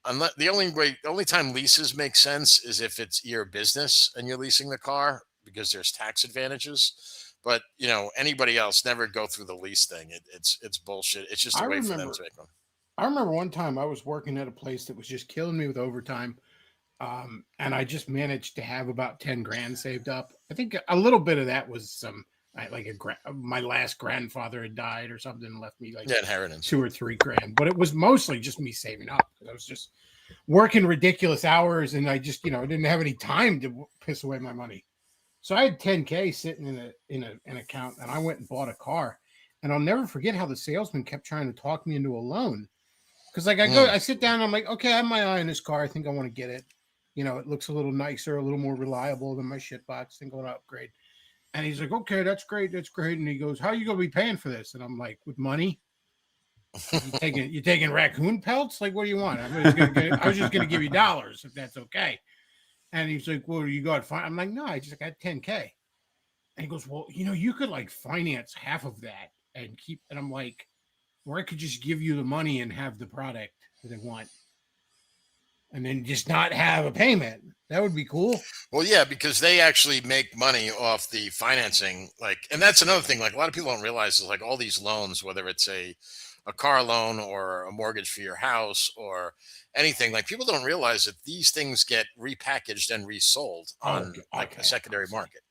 the only time leases make sense is if it's your business and you're leasing the car, because there's tax advantages. But anybody else, never go through the lease thing. It's bullshit. It's just a way for them to make money. I remember one time I was working at a place that was just killing me with overtime. And I just managed to have about 10 grand saved up. I think a little bit of that was my last grandfather had died or something and left me like inheritance, 2 or 3 grand. But it was mostly just me saving up, because I was just working ridiculous hours, and I just I didn't have any time to piss away my money. So I had 10K sitting in an account, and I went and bought a car. And I'll never forget how the salesman kept trying to talk me into a loan, because I sit down, and I'm like, okay, I have my eye on this car. I think I want to get it. It looks a little nicer, a little more reliable than my shit box. Think I want to upgrade. And he's like, okay, that's great. That's great. And he goes, how are you going to be paying for this? And I'm like, with money? You taking raccoon pelts? Like, what do you want? I was just going to give you dollars if that's okay. And he's like, well, you got fine. I'm like, no, I just got 10K. And he goes, well, you could like finance half of that and keep. And I'm like, or I could just give you the money and have the product that I want, and then just not have a payment. That would be cool. Well, yeah, because they actually make money off the financing. Like, and that's another thing. Like, a lot of people don't realize is like all these loans, whether it's a a car loan or a mortgage for your house or anything. Like people don't realize that these things get repackaged and resold on like the secondary market.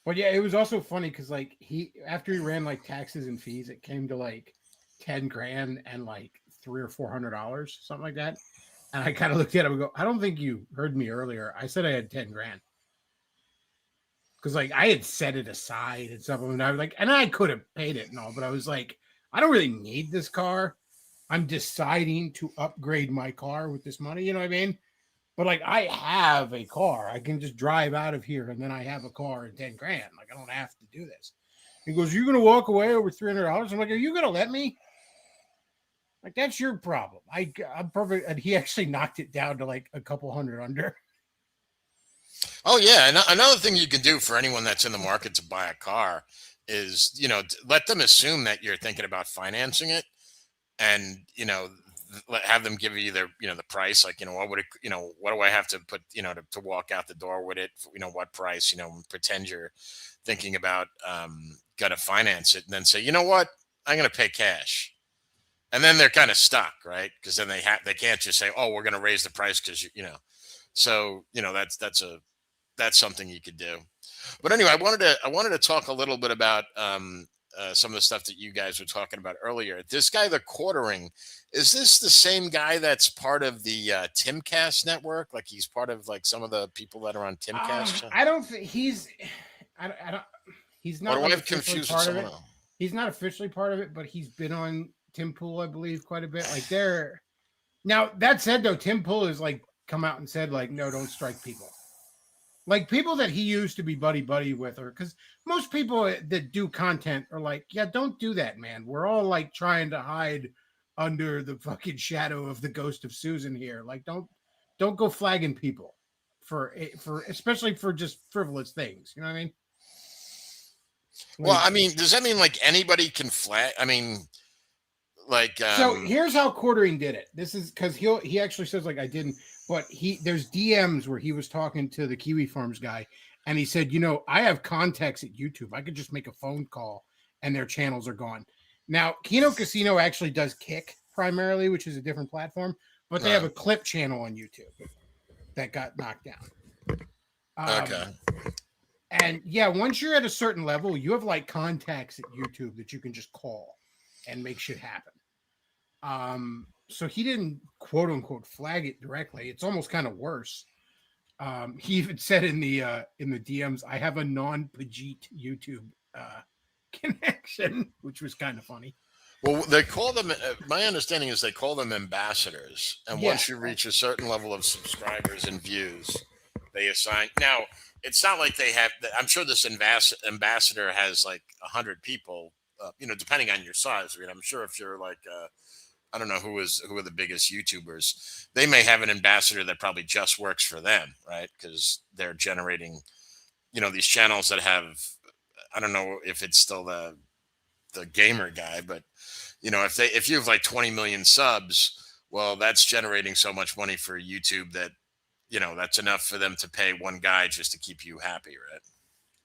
But yeah, it was also funny because like after he ran like taxes and fees, it came to like 10 grand and like $300 or $400, something like that. And I kind of looked at him and go, I don't think you heard me earlier. I said I had 10 grand. Because like I had set it aside and stuff. And I was like, and I could have paid it and all, but I was like, I don't really need this car. I'm deciding to upgrade my car with this money. You know what I mean? But like I have a car. I can just drive out of here and then I have a car and 10 grand. Like I don't have to do this. He goes, you're going to walk away over $300? I'm like, are you going to let me? Like, that's your problem. I'm perfect. And he actually knocked it down to like a couple hundred under. Oh, yeah. And another thing you can do for anyone that's in the market to buy a car is, let them assume that you're thinking about financing it and, have them give you either, the price, like, what would it, what do I have to put, to walk out the door with it, what price, pretend you're thinking about, gonna finance it and then say, you know what, I'm going to pay cash. And then they're kind of stuck, right? Because then they can't just say, oh, we're going to raise the price because, so, that's something you could do. But anyway, I wanted to talk a little bit about, some of the stuff that you guys were talking about earlier. This guy, the Qurtering, is this the same guy that's part of the Timcast network? Like he's part of like some of the people that are on Timcast? I don't think he's not. Or do I have confused with someone else? He's not officially part of it, but he's been on Tim Pool, I believe, quite a bit. Like now that said though, Tim Pool has like come out and said like, no, don't strike people. Like people that he used to be buddy with, or because most people that do content are like, yeah, don't do that, man. We're all like trying to hide under the fucking shadow of the ghost of Susan here. Like, don't go flagging people for especially for just frivolous things. You know what I mean? Like, Well, I mean, does that mean like anybody can flag? I mean, like so here's how Qurtering did it. This is because he actually says like I didn't. But there's DMs where he was talking to the Kiwi Farms guy, and he said, I have contacts at YouTube. I could just make a phone call, and their channels are gone. Now, Kino Casino actually does Kick primarily, which is a different platform, but they have a clip channel on YouTube that got knocked down. Okay. And yeah, once you're at a certain level, you have like contacts at YouTube that you can just call and make shit happen. So he didn't quote unquote flag it directly. It's almost kind of worse. He even said in the DMs, I have a non-Pajit YouTube connection, which was kind of funny. Well, they call them, my understanding is they call them ambassadors. And once you reach a certain level of subscribers and views, they assign. Now, it's not like they have, I'm sure this ambassador has like 100 people, depending on your size. I mean, I'm sure if you're like, I don't know who are the biggest YouTubers. They may have an ambassador that probably just works for them, right? Because they're generating, these channels that have, I don't know if it's still the gamer guy, but if you have like 20 million subs, well, that's generating so much money for YouTube that, that's enough for them to pay one guy just to keep you happy, right?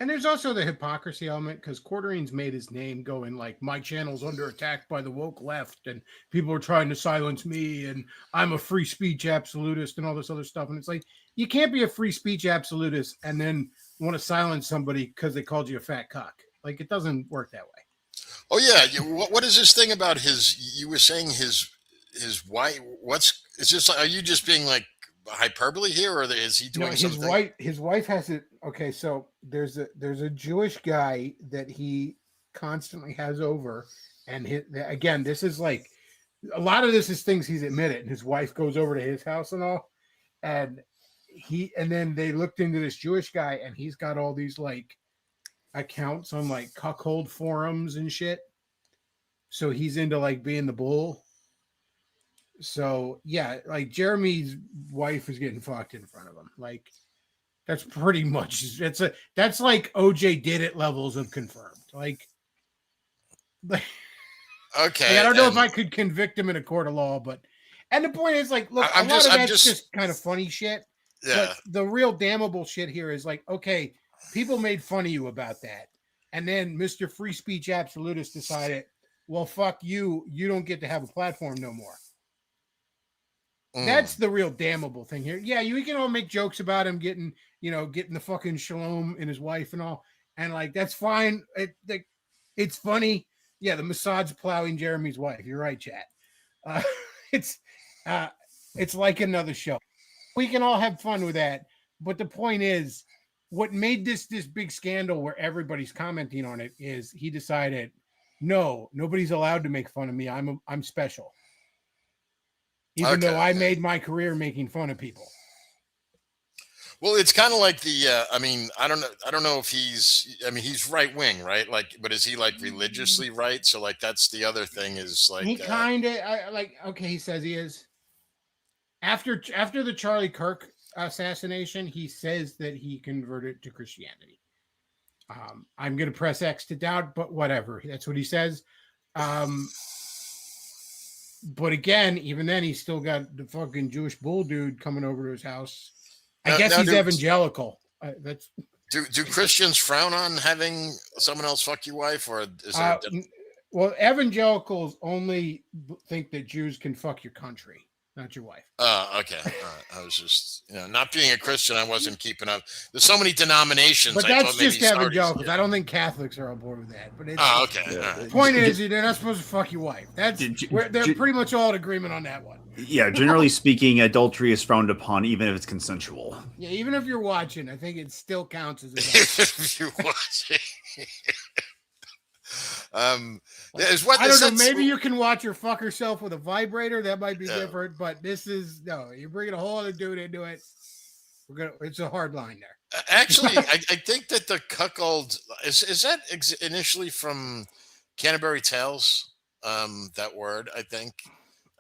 And there's also the hypocrisy element because Qurtering's made his name going like my channel's under attack by the woke left and people are trying to silence me and I'm a free speech absolutist and all this other stuff. And it's like, you can't be a free speech absolutist and then want to silence somebody because they called you a fat cock. Like it doesn't work that way. Oh yeah. What is this thing about you were saying his wife, is this, are you just being like hyperbole here or is he doing something? His wife has it. Okay, so there's a Jewish guy that he constantly has over, and again, this is like a lot of this is things he's admitted. And his wife goes over to his house and all, and then they looked into this Jewish guy, and he's got all these like accounts on like cuckold forums and shit. So he's into like being the bull. So yeah, like Jeremy's wife is getting fucked in front of him. Like that's pretty much that's like OJ did it levels of confirmed. Like okay. I don't know if I could convict him in a court of law, but and the point is like, look, that's just kind of funny shit. Yeah. But the real damnable shit here is like, okay, people made fun of you about that, and then Mr. Free Speech Absolutist decided, well, fuck you. You don't get to have a platform no more. Mm. That's the real damnable thing here. Yeah, you can all make jokes about him getting the fucking shalom in his wife and all, and like that's fine. It's funny. Yeah, the Mossad's plowing Jeremy's wife. You're right, chat. It's like another show. We can all have fun with that, but the point is, what made this big scandal where everybody's commenting on it is he decided, no, nobody's allowed to make fun of me. I'm special. Even though I made my career making fun of people. Well, it's kind of like the. I mean, I don't know if he's. I mean, he's right wing, right? Like, but is he like religiously right? So, like, that's the other thing. Is like he kind of like. Okay, he says he is. After the Charlie Kirk assassination, he says that he converted to Christianity. I'm gonna press X to doubt, but whatever. That's what he says. But again, even then, he's still got the fucking Jewish bull dude coming over to his house. I guess he's evangelical. That's do Christians frown on having someone else fuck your wife, or is there? Well, evangelicals only think that Jews can fuck your country, not your wife. Okay. All right. I was just, not being a Christian, I wasn't keeping up. There's so many denominations. But that's just evangelicals. I don't think Catholics are on board with that. But okay. The point is, they're not supposed to fuck your wife. They're pretty much all in agreement on that one. Yeah, generally speaking, adultery is frowned upon, even if it's consensual. Yeah, even if you're watching, I think it still counts as adultery. If you're watching. I don't know. Maybe you can watch her fuck herself with a vibrator. That might be different. But this is you're bringing a whole other dude into it. It's a hard line there. Actually, I think that the cuckold is that initially from Canterbury Tales. That word, I think.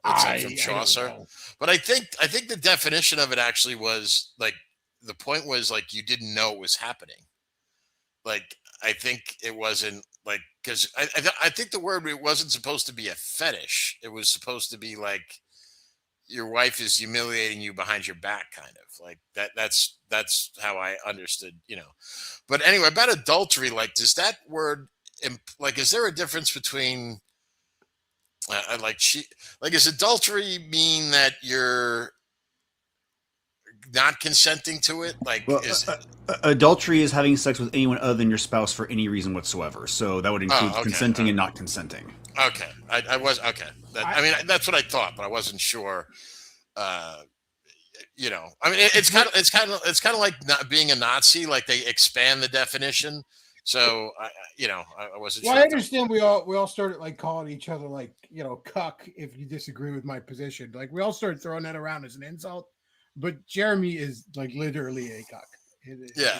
It's from Chaucer. But I think the definition of it actually was like the point was like you didn't know it was happening. Like I think it wasn't like because I think the word it wasn't supposed to be a fetish. It was supposed to be like your wife is humiliating you behind your back, kind of like that. That's how I understood, But anyway, about adultery, like does that word like is there a difference between does adultery mean that you're not consenting to it? Like, adultery is having sex with anyone other than your spouse for any reason whatsoever. So that would include consenting and not consenting. Okay, I was okay. I mean, that's what I thought, but I wasn't sure. I mean, it's kind of like not being a Nazi. Like they expand the definition. So I wasn't sure. Well, I understand we all started like calling each other like cuck if you disagree with my position. Like we all started throwing that around as an insult. But Jeremy is like literally a cuck. Yeah,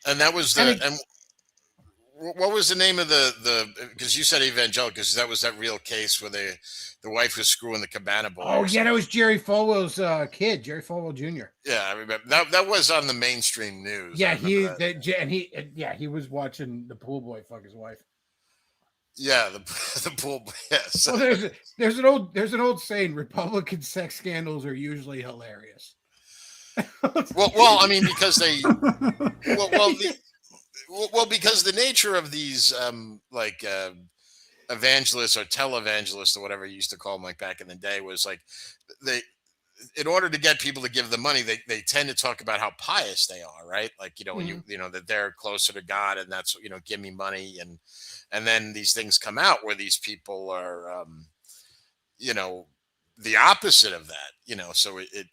and that was and what was the name of the because you said evangelical because that was that real case where the wife was screwing the Cabana Boy. Oh yeah, that was Jerry Falwell's kid, Jerry Falwell Jr. Yeah, I remember that was on the mainstream news. Yeah, he was watching the pool boy fuck his wife. Yeah, the pool boy. Yes. Well, there's an old saying: Republican sex scandals are usually hilarious. well, I mean, because they because the nature of these evangelists or televangelists or whatever you used to call them like back in the day was like they in order to get people to give them money they tend to talk about how pious they are, right? Like when you that they're closer to God and that's give me money and then these things come out where these people are the opposite of that, so it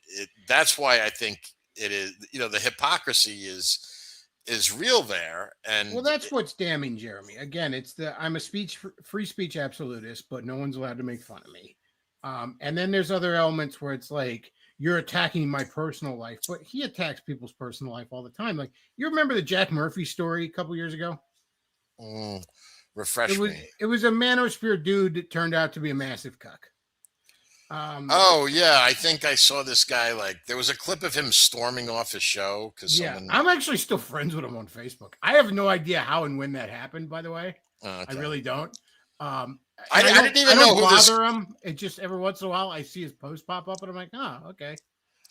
that's why I think it is, the hypocrisy is real there. And well, that's what's damning Jeremy. Again, it's I'm a free speech absolutist, but no one's allowed to make fun of me. And then there's other elements where it's like you're attacking my personal life, but he attacks people's personal life all the time. Like you remember the Jack Murphy story a couple years ago? Refresh me. It was a manosphere dude that turned out to be a massive cuck. Oh yeah, I think I saw this guy. Like there was a clip of him storming off his show because I'm actually still friends with him on Facebook. I have no idea how and when that happened. By the way, I really don't. I didn't even know who bother him. It just every once in a while I see his post pop up and I'm like, oh, okay.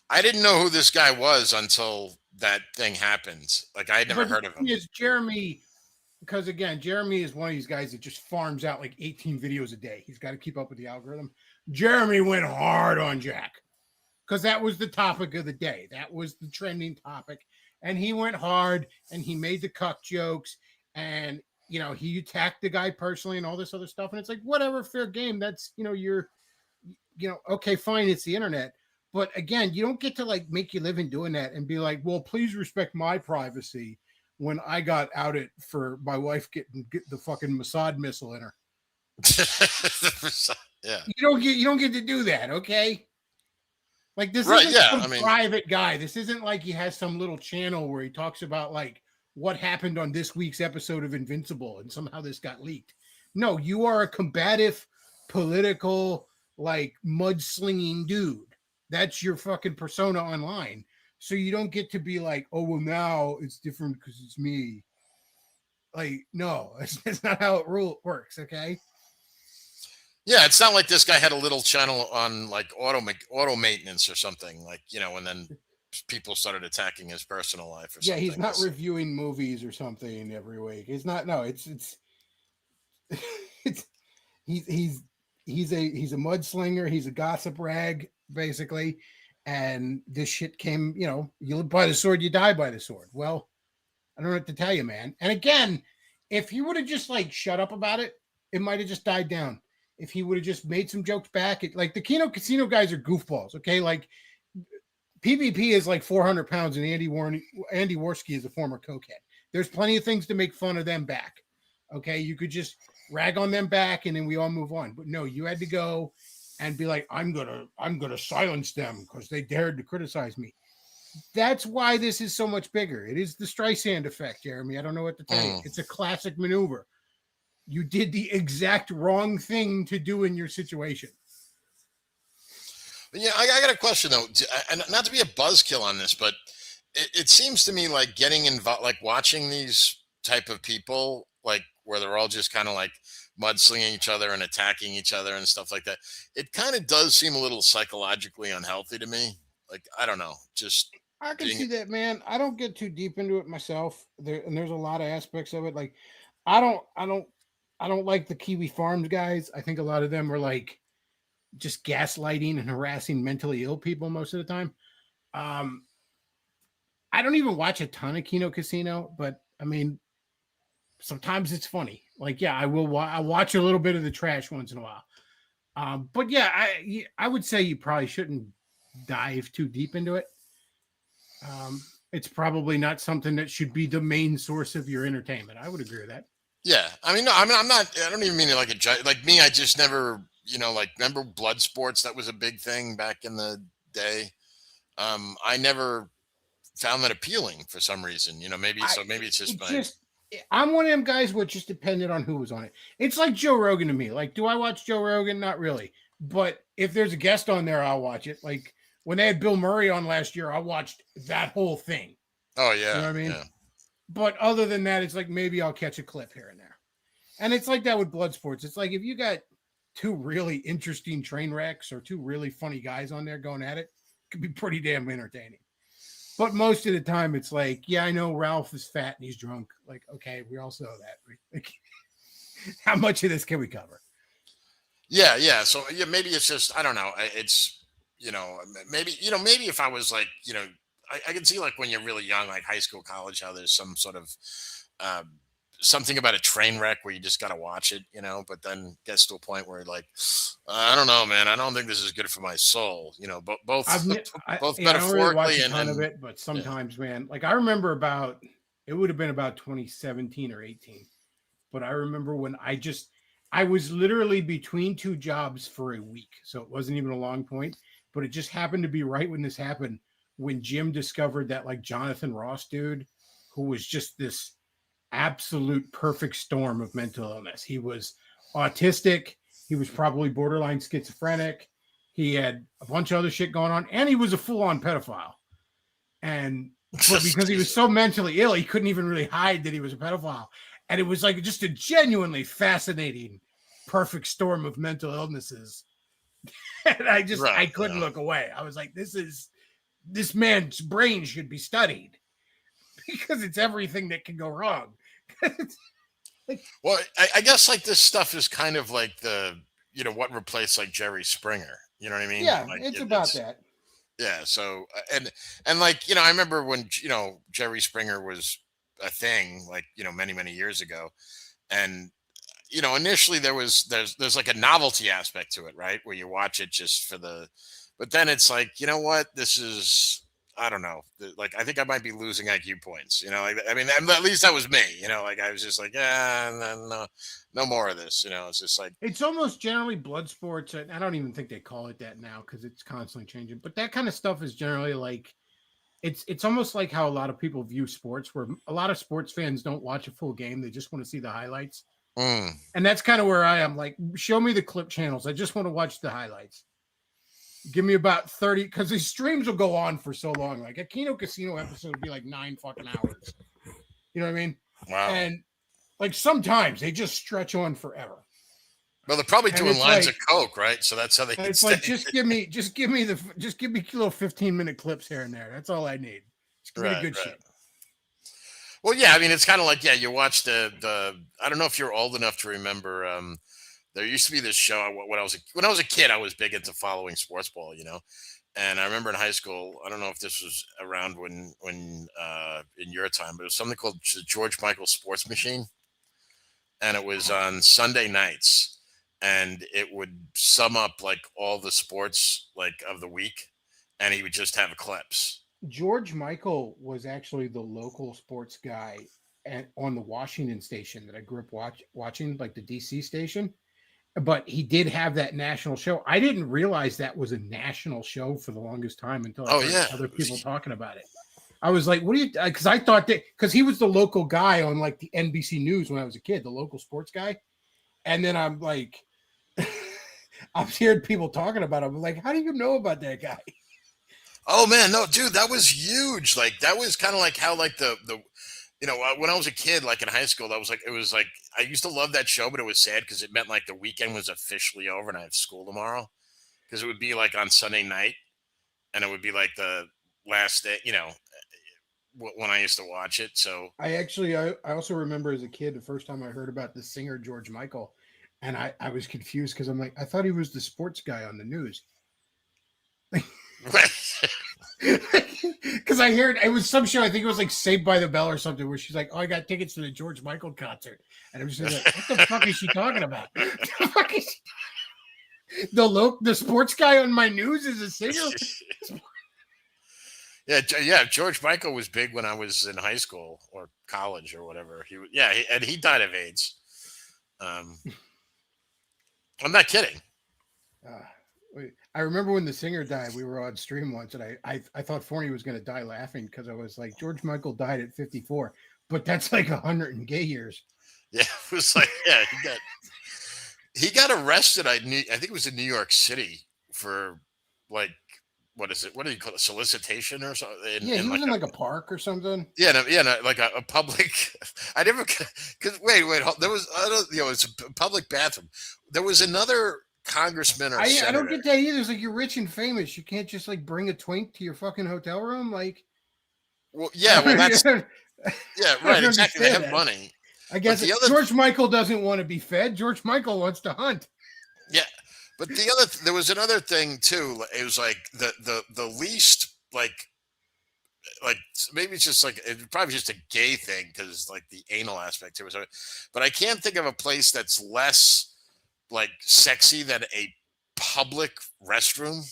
I didn't know who this guy was until that thing happened. Like I had never heard of him. Jeremy because again, Jeremy is one of these guys that just farms out like 18 videos a day. He's got to keep up with the algorithm. Jeremy went hard on Jack because that was the topic of the day. That was the trending topic. And he went hard and he made the cuck jokes and, you know, he attacked the guy personally and all this other stuff. And it's like, whatever, fair game. That's, you know, okay, fine. It's the internet. But again, you don't get to like make your living doing that and be like, well, please respect my privacy when I got outed for my wife getting the fucking Mossad missile in her. Yeah. You don't get to do that, okay? Like this Right, isn't yeah, some I mean- private guy. This isn't like he has some little channel where he talks about like what happened on this week's episode of Invincible and somehow this got leaked. No, you are a combative, political, like mudslinging dude. That's your fucking persona online. So you don't get to be like, oh, well, now it's different because it's me. Like, no, that's not how it works, okay? Yeah, it's not like this guy had a little channel on like auto maintenance or something, like, you know, and then people started attacking his personal life or something. Yeah, he's not reviewing movies or something every week. He's not. No, it's he's a mudslinger. He's a gossip rag, basically. And this shit came, you know, you live by the sword, you die by the sword. Well, I don't know what to tell you, man. And again, if he would have just like shut up about it, it might have just died down. If he would have just made some jokes back, like the Kino Casino guys are goofballs, okay? Like PvP is like 400 pounds and Andy Worski is a former cokehead. There's plenty of things to make fun of them back, okay? You could just rag on them back and then we all move on. But no, you had to go and be like, I'm gonna silence them because they dared to criticize me. That's why this is so much bigger. It is the Streisand effect, Jeremy. I don't know what to tell you. It's a classic maneuver. You did the exact wrong thing to do in your situation. Yeah, I got a question though, and not to be a buzzkill on this, but it seems to me like getting involved, like watching these type of people, like where they're all just kind of like mudslinging each other and attacking each other and stuff like that. It kind of does seem a little psychologically unhealthy to me. Like, I don't know, just I can see that, man. I don't get too deep into it myself. There's a lot of aspects of it. Like, I don't like the Kiwi Farms guys. I think a lot of them are like just gaslighting and harassing mentally ill people most of the time. I don't even watch a ton of Kino Casino, but I mean, sometimes it's funny. Like, yeah, I watch a little bit of the trash once in a while. But yeah, I would say you probably shouldn't dive too deep into it. It's probably not something that should be the main source of your entertainment. I would agree with that. Yeah, I mean, no, I mean, I'm not. I don't even mean it like a judge. Like me, I just never, you know, like remember blood sports? That was a big thing back in the day. I never found that appealing for some reason. You know, maybe it's just I'm one of them guys where it just depended on who was on it. It's like Joe Rogan to me. Like, do I watch Joe Rogan? Not really. But if there's a guest on there, I'll watch it. Like when they had Bill Murray on last year, I watched that whole thing. Oh yeah, you know what I mean. Yeah. But other than that, it's like maybe I'll catch a clip here and there. And it's like that with blood sports. It's like if you got two really interesting train wrecks or two really funny guys on there going at it, it could be pretty damn entertaining. But most of the time, it's like, yeah, I know Ralph is fat and he's drunk. Like, okay, we all know that. Like, how much of this can we cover? Yeah, yeah. So yeah, maybe it's just I don't know. It's maybe if I was like I can see like when you're really young, like high school, college, how there's some sort of something about a train wreck where you just got to watch it, but then gets to a point where like, I don't know, man, I don't think this is good for my soul, but both metaphorically I don't really watch a and ton of it, but sometimes, man, like I remember it would have been about 2017 or 18, but I remember when I was literally between two jobs for a week. So it wasn't even a long point, but it just happened to be right when this happened, when Jim discovered that like Jonathan Ross dude, who was just this absolute perfect storm of mental illness. He was autistic. He was probably borderline schizophrenic. He had a bunch of other shit going on, and he was a full-on pedophile. But because he was so mentally ill, he couldn't even really hide that he was a pedophile. And it was like just a genuinely fascinating, perfect storm of mental illnesses. And I couldn't look away. I was like, this man's brain should be studied because it's everything that can go wrong. Well, I guess like this stuff is kind of like what replaced like Jerry Springer. You know what I mean? Yeah, Like it's about that. yeah. So and like I remember when Jerry Springer was a thing like many many years ago, and initially there's like a novelty aspect to it, right? Where you watch it just for but then it's like, you know what? This is, I don't know. Like, I think I might be losing IQ points, like, I mean, at least that was me, like, I was just like, yeah, no, no more of this. It's just like, It's almost generally blood sports. I don't even think they call it that now because it's constantly changing. But that kind of stuff is generally like, it's almost like how a lot of people view sports, where a lot of sports fans don't watch a full game. They just want to see the highlights. And that's kind of where I am. Like, show me the clip channels. I just want to watch the highlights. Give me about 30, because these streams will go on for so long. Like a Kino Casino episode would be like 9 fucking hours. You know what I mean? wow. And like sometimes they just stretch on forever. Well, they're probably And doing it's lines like- of coke, right? So that's how they And can it's stay. like just give me little 15-minute clips here and there. That's all I need. Just give me the good shit. Well, yeah, I mean, it's kind of like, you watch the I don't know if you're old enough to remember. There used to be this show when I was a kid. I was big into following sports ball, and I remember in high school. I don't know if this was around when in your time, but it was something called the George Michael Sports Machine, and it was on Sunday nights, and it would sum up like all the sports like of the week, and he would just have clips. George Michael was actually the local sports guy on the Washington station that I grew up watching, like the DC station. But he did have that national show. I didn't realize that was a national show for the longest time until I heard other people talking about it. I was like, what do you, because I thought that, because he was the local guy on like the NBC News when I was a kid, the local sports guy. And then I'm like, I'm hearing people talking about him. I'm like, how do you know about that guy? Oh man, no, dude, that was huge. Like that was kind of like how like the when I was a kid, like in high school, it was like I used to love that show, but it was sad because it meant like the weekend was officially over and I have school tomorrow, because it would be like on Sunday night, and it would be like the last day, when I used to watch it. So I also remember as a kid, the first time I heard about the singer George Michael, and I was confused because I'm like, I thought he was the sports guy on the news. Because I heard it was some show, I think it was like Saved by the Bell or something, where she's like, oh, I got tickets to the George Michael concert. And I'm just like, what the fuck is she talking about? The sports guy on my news is a singer? Yeah, George Michael was big when I was in high school or college or whatever. And he died of AIDS. I'm not kidding. I remember when the singer died, we were on stream once, and I thought Forney was going to die laughing because I was like, George Michael died at 54, but that's like 100 and gay years. Yeah, it was like, yeah, he got arrested. I think it was in New York City for like, what is it? What do you call it? Solicitation or something? He was in like a park or something. Yeah, like a public. I never, because wait, there was, it's a public bathroom. There was another congressman or I don't get that either. It's like, you're rich and famous. You can't just like bring a twink to your fucking hotel room. Like, that's right. Exactly. They have money. I guess George Michael doesn't want to be fed. George Michael wants to hunt. Yeah, but there was another thing too. It was like the least like maybe it's just like it's probably just a gay thing because like the anal aspect to it. But I can't think of a place that's less like sexy than a public restroom.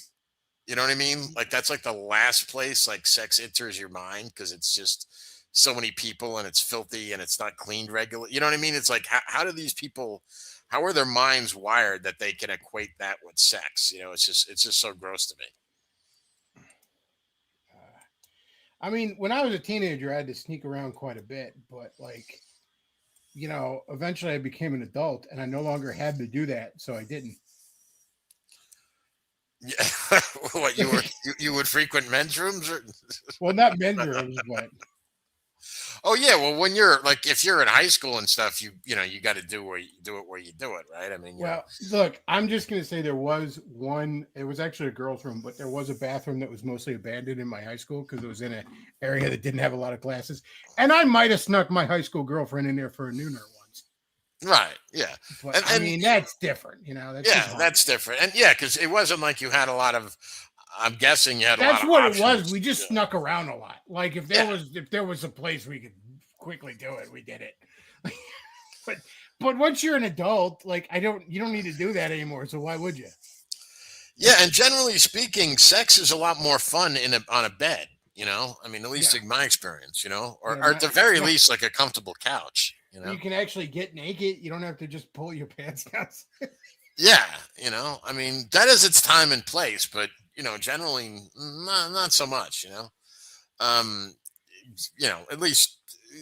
You know what I mean? Like that's like the last place like sex enters your mind because it's just so many people and it's filthy and it's not cleaned regularly. You know what I mean? It's like how do these people? How are their minds wired that they can equate that with sex? It's just so gross to me. I mean, when I was a teenager, I had to sneak around quite a bit, but like, eventually I became an adult and I no longer had to do that, so I didn't. Yeah, what you would frequent men's rooms? Or? Well, not men's rooms, but. Oh yeah, well when you're like if you're in high school and stuff, you got to do where you do it, right? I mean, well, look, I'm just gonna say there was one. It was actually a girls' room, but there was a bathroom that was mostly abandoned in my high school because it was in an area that didn't have a lot of classes, and I might have snuck my high school girlfriend in there for a nooner once. Right. Yeah. But I mean, that's different, you know. That's Yeah, just hard. that's different. And yeah, because it wasn't like you had a lot of. I'm guessing you had a lot That's of what options. it was. We just snuck around a lot. Like if there was a place we could quickly do it, we did it. but once you're an adult, like you don't need to do that anymore. So why would you? Yeah, and generally speaking, sex is a lot more fun on a bed. You know, I mean, at least in my experience, you know, or at the very least, like a comfortable couch. You know, you can actually get naked. You don't have to just pull your pants down. Yeah, you know, I mean, that is its time and place, but you know, generally not so much. You know, at least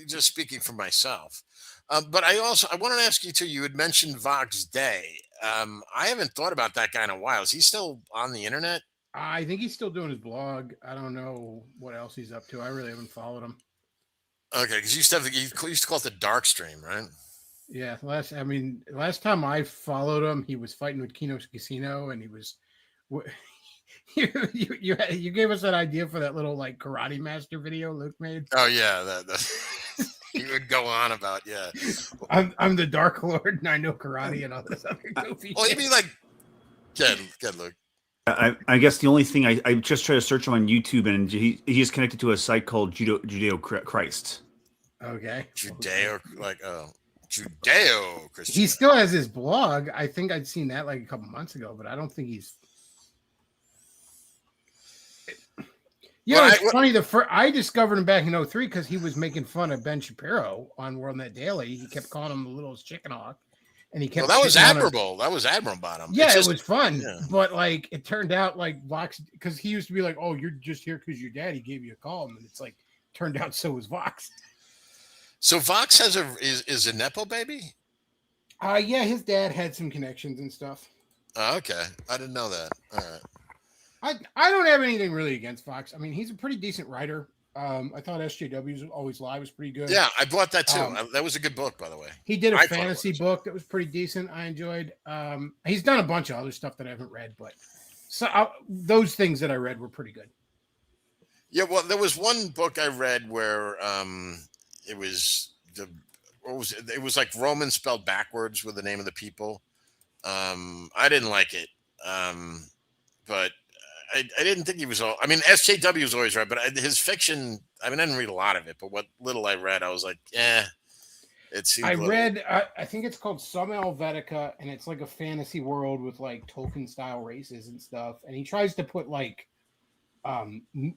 just speaking for myself. But I wanted to ask you too. You had mentioned Vox Day. I haven't thought about that guy in a while. Is he still on the internet? I think he's still doing his blog. I don't know what else he's up to. I really haven't followed him. Okay, because you used to call it the dark stream, right? Yeah, last time I followed him, he was fighting with Kino's Casino, and he was. You gave us that idea for that little like Karate Master video Luke made. Oh yeah, that he would go on about I'm the Dark Lord and I know karate and all this other goofy. Well, you'd be like, good Luke. I guess the only thing I just tried to search him on YouTube, and he's connected to a site called Judeo Christ. Okay. Judeo Christian. He still has his blog. I think I'd seen that like a couple months ago, but I don't think he's. It's funny. I discovered him back in 2003 because he was making fun of Ben Shapiro on WorldNet Daily. He kept calling him the littlest chicken hawk, and he kept. Well, that was admirable. That was admirable about him. Yeah, it was fun, but like it turned out like Vox, because he used to be like, "Oh, you're just here because your daddy gave you a call," and it's like turned out so was Vox. So Vox is a nepo baby. Yeah, his dad had some connections and stuff. Oh, okay, I didn't know that. All right. I don't have anything really against Vox. I mean, he's a pretty decent writer. I thought SJW's Always Lie was pretty good. Yeah, I bought that too. That was a good book, by the way. He did a fantasy book that was pretty decent. I enjoyed. He's done a bunch of other stuff that I haven't read, but those things that I read were pretty good. Yeah, well, there was one book I read where it was it was like Roman spelled backwards with the name of the people. I didn't like it, but I didn't think he was all. I mean, SJW was always right, but his fiction. I mean, I didn't read a lot of it, but what little I read, I was like, It seemed. I think it's called Some Helvetica, and it's like a fantasy world with like Tolkien style races and stuff. And he tries to put like,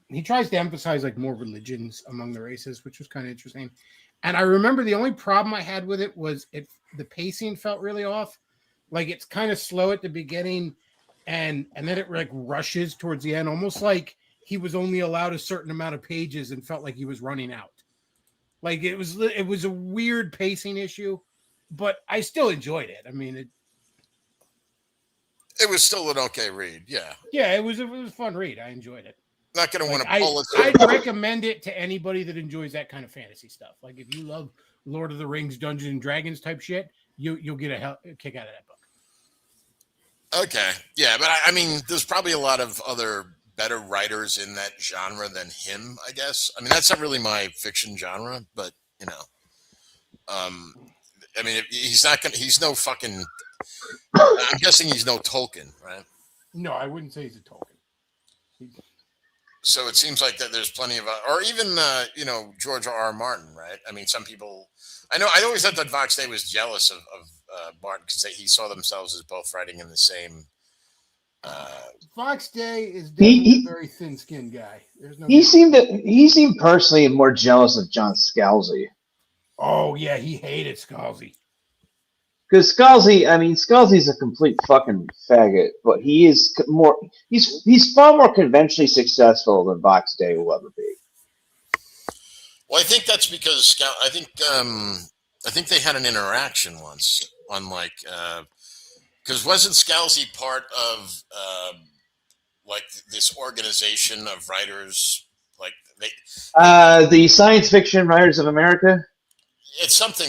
he tries to emphasize like more religions among the races, which was kind of interesting. And I remember the only problem I had with it was the pacing felt really off. Like it's kind of slow at the beginning. And then it like rushes towards the end, almost like he was only allowed a certain amount of pages and felt like he was running out. Like it was a weird pacing issue, but I still enjoyed it. I mean, it was still an okay read. Yeah. Yeah, it was a fun read. I enjoyed it. Not going to want to pull it. I'd recommend it to anybody that enjoys that kind of fantasy stuff. Like if you love Lord of the Rings, Dungeons and Dragons type shit, you'll get a kick out of that book. Okay. Yeah, but I mean, there's probably a lot of other better writers in that genre than him, I guess. I mean, that's not really my fiction genre, but you know, I mean, he's no fucking, I'm guessing he's no Tolkien, right? No, I wouldn't say he's a Tolkien. So it seems like that there's plenty of, or even, George R.R. Martin, right? I mean, some people, I always thought that Vox Day was jealous of Martin because he saw themselves as both writing in the same. Vox Day is definitely a very thin-skinned guy. There's no. He seemed personally more jealous of John Scalzi. Oh yeah, he hated Scalzi. Because Scalzi's a complete fucking faggot, but he's far more conventionally successful than Vox Day will ever be. Well, I think that's because I think they had an interaction once on like because wasn't Scalzi part of like this organization of writers like the Science Fiction Writers of America? It's something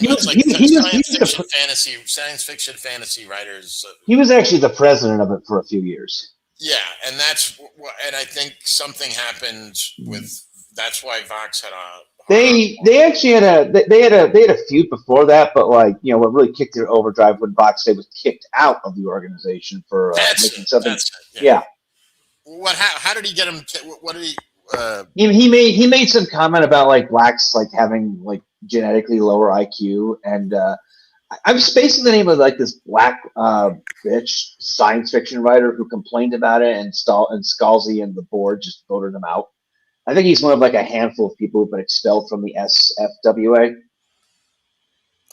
science fiction fantasy writers. He was actually the president of it for a few years. Yeah, and I think something happened with That's why Vox had a. They actually had a feud before that, but like what really kicked it overdrive when Vox Day was kicked out of the organization for making something. That's it, yeah. What? How did he get him? What did he? He made some comment about like blacks like having like genetically lower IQ, and I'm spacing the name of like this black bitch science fiction writer who complained about it, and Scalzi and the board just voted him out. I think he's one of like a handful of people who've been expelled from the SFWA.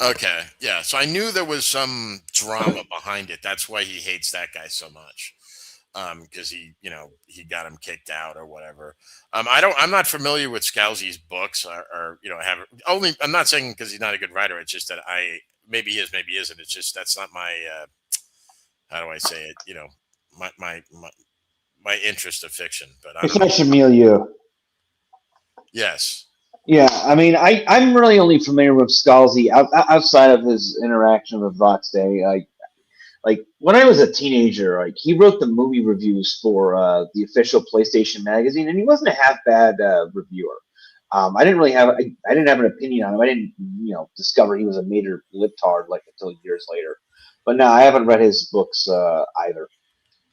Okay, yeah. So I knew there was some drama behind it. That's why he hates that guy so much, because he got him kicked out or whatever. I'm not familiar with Scalzi's books, or have only. I'm not saying because he's not a good writer. It's just that maybe he is, maybe he isn't. It's just that's not my. How do I say it? My interest of fiction, but it's not your milieu. Yes. Yeah, I mean, I'm really only familiar with Scalzi outside of his interaction with Vox Day. Like when I was a teenager, like he wrote the movie reviews for the official PlayStation magazine, and he wasn't a half bad reviewer. I didn't have an opinion on him. I didn't discover he was a major libtard like until years later. But no, I haven't read his books either.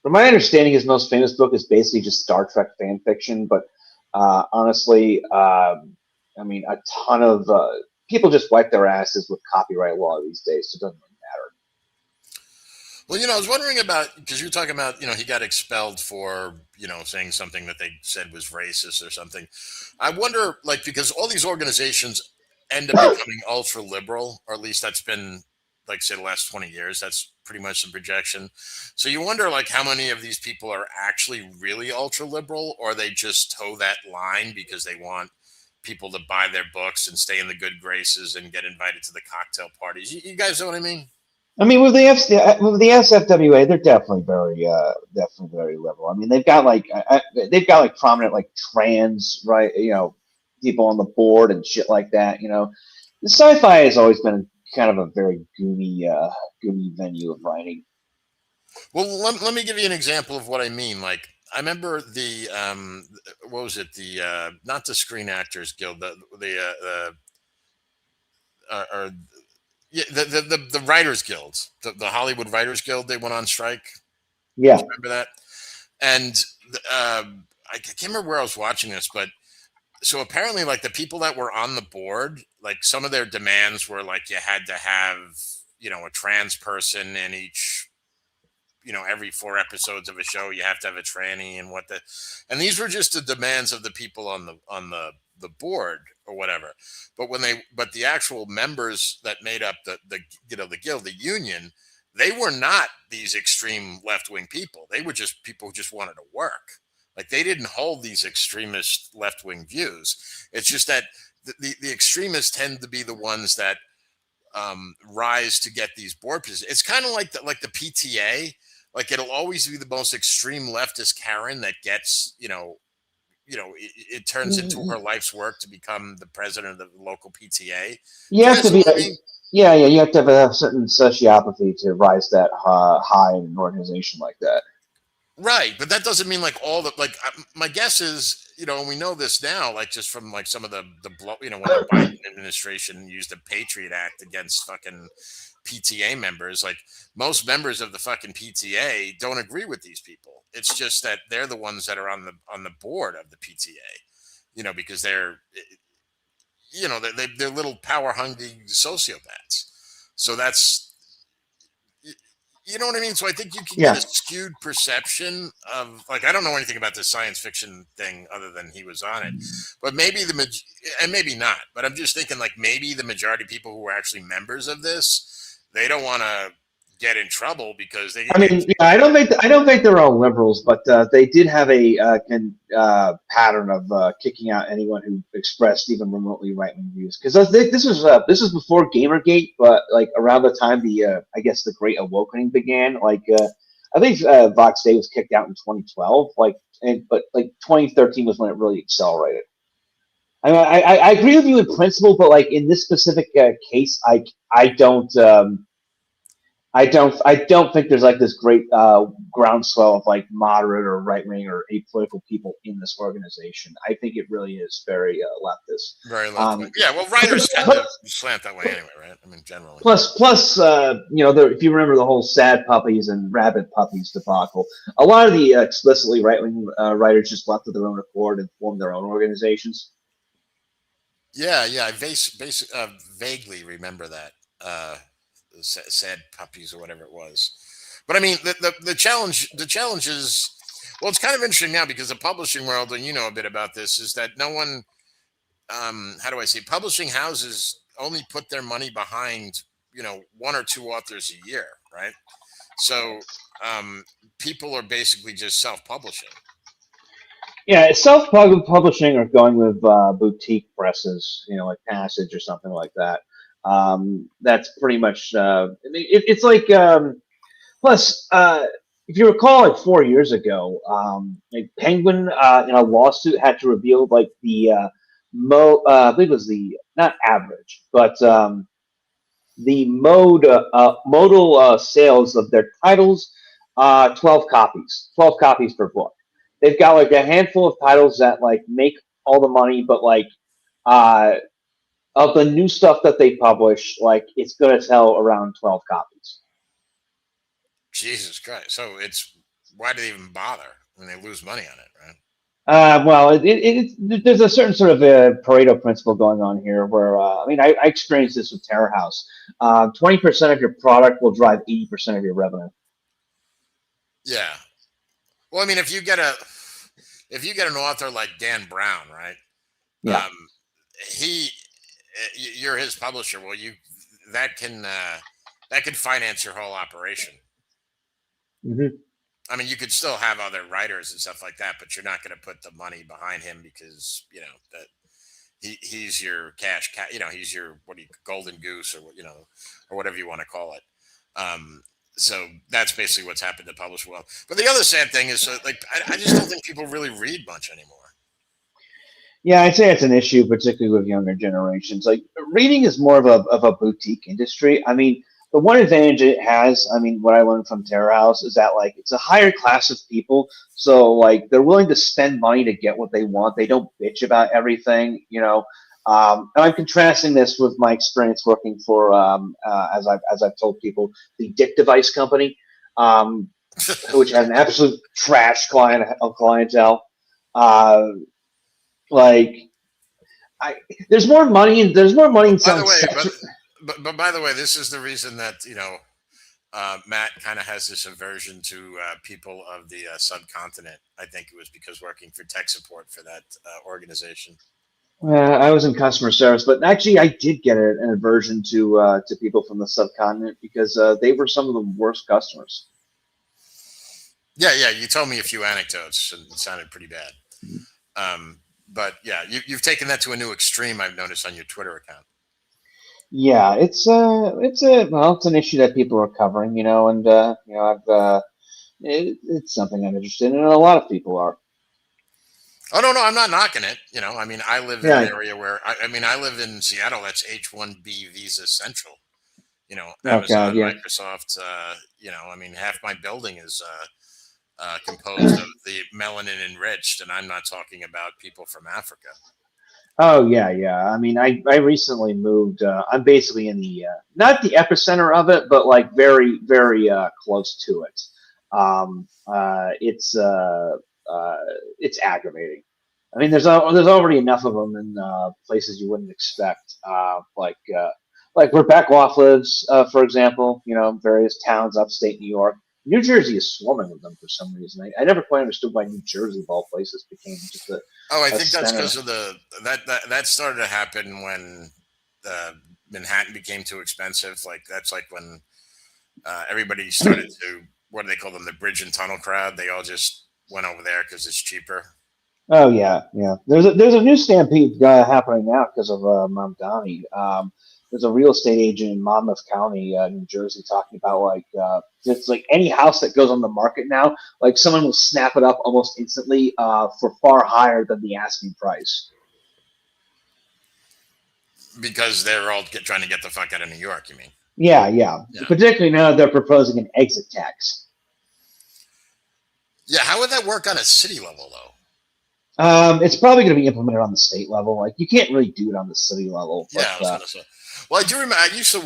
From my understanding, his most famous book is basically just Star Trek fan fiction, but. Honestly, I mean, a ton of people just wipe their asses with copyright law these days, so it doesn't really Well, matter. I was wondering about, because you were talking about, he got expelled for, saying something that they said was racist or something. I wonder, like, because all these organizations end up becoming ultra liberal, or at least that's been, like, say, the last 20 years. That's pretty much the projection. So you wonder, like, how many of these people are actually really ultra liberal, or they just toe that line because they want people to buy their books and stay in the good graces and get invited to the cocktail parties. You guys know what I mean? I mean, with the SFWA, they're definitely very liberal. I mean, they've got like prominent like trans people on the board and shit like that. The sci-fi has always been kind of a very goony venue of writing. Well, let me give you an example of what I mean. Like, I remember the what was it? The not the Screen Actors Guild, the Writers Guild, the Hollywood Writers Guild. They went on strike. Yeah, remember that? And I can't remember where I was watching this, but so apparently, like the people that were on the board, like some of their demands were like you had to have a trans person in each. Every 4 episodes of a show, you have to have a tranny and these were just the demands of the people on the board or whatever. But the actual members that made up the guild, the union, they were not these extreme left-wing people. They were just people who just wanted to work. Like they didn't hold these extremist left-wing views. It's just that the extremists tend to be the ones that rise to get these board positions. It's kind of like the PTA. Like it'll always be the most extreme leftist Karen that gets, it turns into her life's work to become the president of the local PTA. You have to be, you have to have a certain sociopathy to rise that high in an organization like that. Right, but that doesn't mean like all the my guess is, and we know this now, like just from like some of the when the Biden administration used the Patriot Act against fucking PTA members, like most members of the fucking PTA don't agree with these people. It's just that they're the ones that are on the board of the PTA, because they're they're little power hungry sociopaths. So that's. You know what I mean? So I think you can get a skewed perception of, like, I don't know anything about this science fiction thing other than he was on it, but maybe and maybe not, but I'm just thinking like maybe the majority of people who are actually members of this, they don't want to get in trouble because they. I mean, I don't think they're all liberals, but they did have a pattern of kicking out anyone who expressed even remotely right-wing views. Because this was before Gamergate, but like around the time I guess the Great Awakening began. Like I think Vox Day was kicked out in 2012. But 2013 was when it really accelerated. I mean, I agree with you in principle, but like in this specific case, I don't. I don't think there's like this great groundswell of like moderate or right wing or apolitical people in this organization. I think it really is very leftist. Very left wing. Yeah, well, but- writers tend but- to slant that way anyway, right? I mean, generally. Plus, if you remember the whole sad puppies and rabid puppies debacle, a lot of the explicitly right-wing writers just left of their own accord and formed their own organizations. Yeah, I vaguely remember that. Sad puppies or whatever it was. But I mean, the challenge is, well, it's kind of interesting now because the publishing world, and you know a bit about this, is that no one, how do I say, publishing houses only put their money behind, one or two authors a year, right? So people are basically just self-publishing. Yeah, self-publishing or going with boutique presses, like Passage or something like that. That's pretty much. It's like. Plus, if you recall, like 4 years ago, like Penguin in a lawsuit had to reveal like the I believe it was the not average, but the modal sales of their titles, 12 copies per book. They've got like a handful of titles that like make all the money, but like of the new stuff that they publish, like it's gonna sell around 12 copies. Jesus Christ! So why do they even bother when they lose money on it, right? Well, there's a certain sort of Pareto principle going on here, where I experienced this with Terror House. 20% of your product will drive 80% of your revenue. Yeah. Well, I mean, if you get an author like Dan Brown, right? Yeah. You're his publisher. Well, that can finance your whole operation. Mm-hmm. I mean, you could still have other writers and stuff like that, but you're not going to put the money behind him because that he's your cash. He's your golden goose or whatever you want to call it. So that's basically what's happened to publish well. But the other sad thing is, I just don't think people really read much anymore. Yeah, I'd say it's an issue, particularly with younger generations. Like reading is more of a boutique industry. I mean, the one advantage it has, what I learned from Terror House is that like it's a higher class of people, so like they're willing to spend money to get what they want. They don't bitch about everything, And I'm contrasting this with my experience working for, as I've told people, the Dick Device Company, which has an absolute trash clientele. There's more money in selling. But by the way, this is the reason that Matt kind of has this aversion to people of the subcontinent. I think it was because working for tech support for that organization. I was in customer service, but actually, I did get an aversion to people from the subcontinent because they were some of the worst customers. Yeah, you told me a few anecdotes, and it sounded pretty bad. But yeah, you've taken that to a new extreme. I've noticed on your Twitter account. Yeah, it's an issue that people are covering, and it's something I'm interested in, and a lot of people are. Oh no, I'm not knocking it. I live in an area where I live in Seattle. That's H-1B visa central. Amazon, Microsoft. Half my building is composed of the melanin enriched, and I'm not talking about people from Africa. Oh yeah. I recently moved. I'm basically in the not the epicenter of it, but like very, very close to it. It's aggravating. There's already enough of them in places you wouldn't expect. Like where Beglov lives, for example. Various towns upstate New York. New Jersey is swarming with them for some reason. I never quite understood why New Jersey, of all places, became just a. I think that's because of that started to happen when Manhattan became too expensive. That's when everybody started to, what do they call them, the bridge and tunnel crowd. They all just went over there because it's cheaper. Oh yeah. There's a new stampede happening now because of Mamdani. There's a real estate agent in Monmouth County, New Jersey, talking about it's like any house that goes on the market now, like someone will snap it up almost instantly for far higher than the asking price. Because they're all trying to get the fuck out of New York, you mean? Yeah. Yeah. Particularly now they're proposing an exit tax. Yeah, how would that work on a city level, though? It's probably going to be implemented on the state level. Like you can't really do it on the city level. Yeah, But, I was gonna say. Well, I do remember. I used to,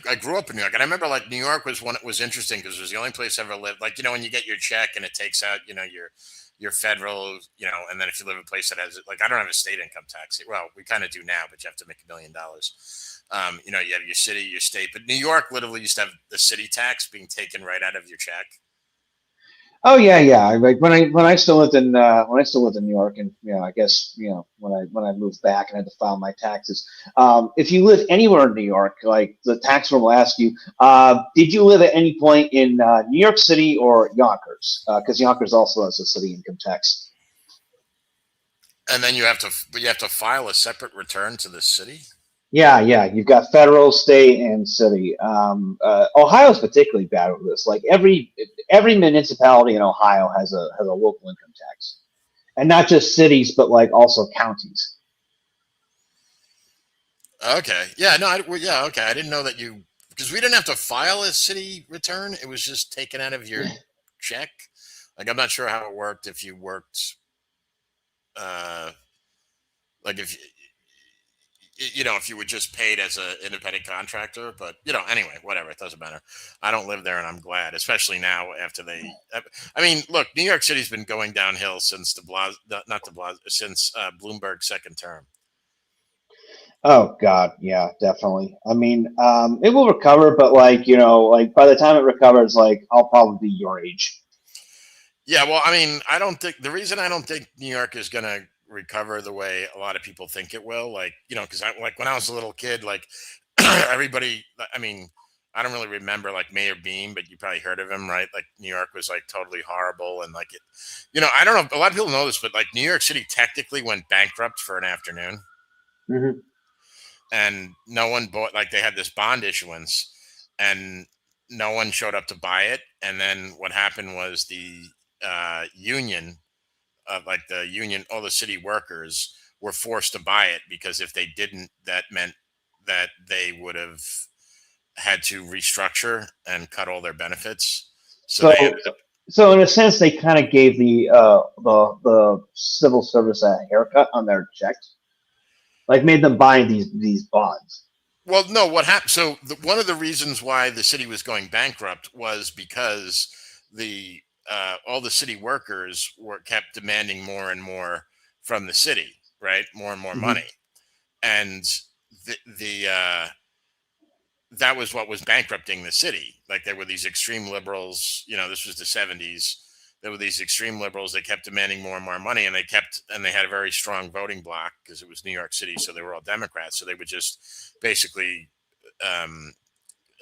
I grew up in New York, and I remember like New York was one. It was interesting because it was the only place I ever lived. Like when you get your check and it takes out, your federal, and then if you live in a place that has like I don't have a state income tax. Well, we kind of do now, but you have to make $1 million. You have your city, your state, but New York literally used to have the city tax being taken right out of your check. oh yeah. Like when I still lived in New York, and I guess when I moved back and had to file my taxes. If you live anywhere in New York, like the tax firm will ask you, did you live at any point in New York City or Yonkers? Because Yonkers also has a city income tax. And then you have to file a separate return to the city. Yeah. You've got federal, state, and city. Ohio's particularly bad with this. Like every municipality in Ohio has a local income tax, and not just cities, but like also counties. Okay. Yeah. No. Yeah. Okay. I didn't know that because we didn't have to file a city return. It was just taken out of your check. Like I'm not sure how it worked if you worked. Like if you were just paid as an independent contractor, but anyway, whatever, it doesn't matter. I don't live there, and I'm glad, especially now after I mean, look, New York City's been going downhill since since Bloomberg's second term. Oh God, yeah, definitely. I mean, it will recover, but like by the time it recovers, like I'll probably be your age. Yeah, well, I mean, the reason I don't think New York is gonna recover the way a lot of people think it will, like because when I was a little kid, like everybody, I mean, I don't really remember like Mayor Beam, but you probably heard of him, right? Like New York was like totally horrible, and like I don't know, a lot of people know this, but like New York City technically went bankrupt for an afternoon. Mm-hmm. And no one bought, like they had this bond issuance and no one showed up to buy it. And then what happened was the union, all the city workers were forced to buy it, because if they didn't, that meant that they would have had to restructure and cut all their benefits. So in a sense, they kind of gave the civil service a haircut on their checks, like made them buy these bonds. Well, no, what happened? So one of the reasons why the city was going bankrupt was because all the city workers kept demanding more and more from the city, right? More and more money, and that was what was bankrupting the city. Like there were these extreme liberals. This was the 70s. There were these extreme liberals. They kept demanding more and more money, and they had a very strong voting bloc because it was New York City, so they were all Democrats. So they would just basically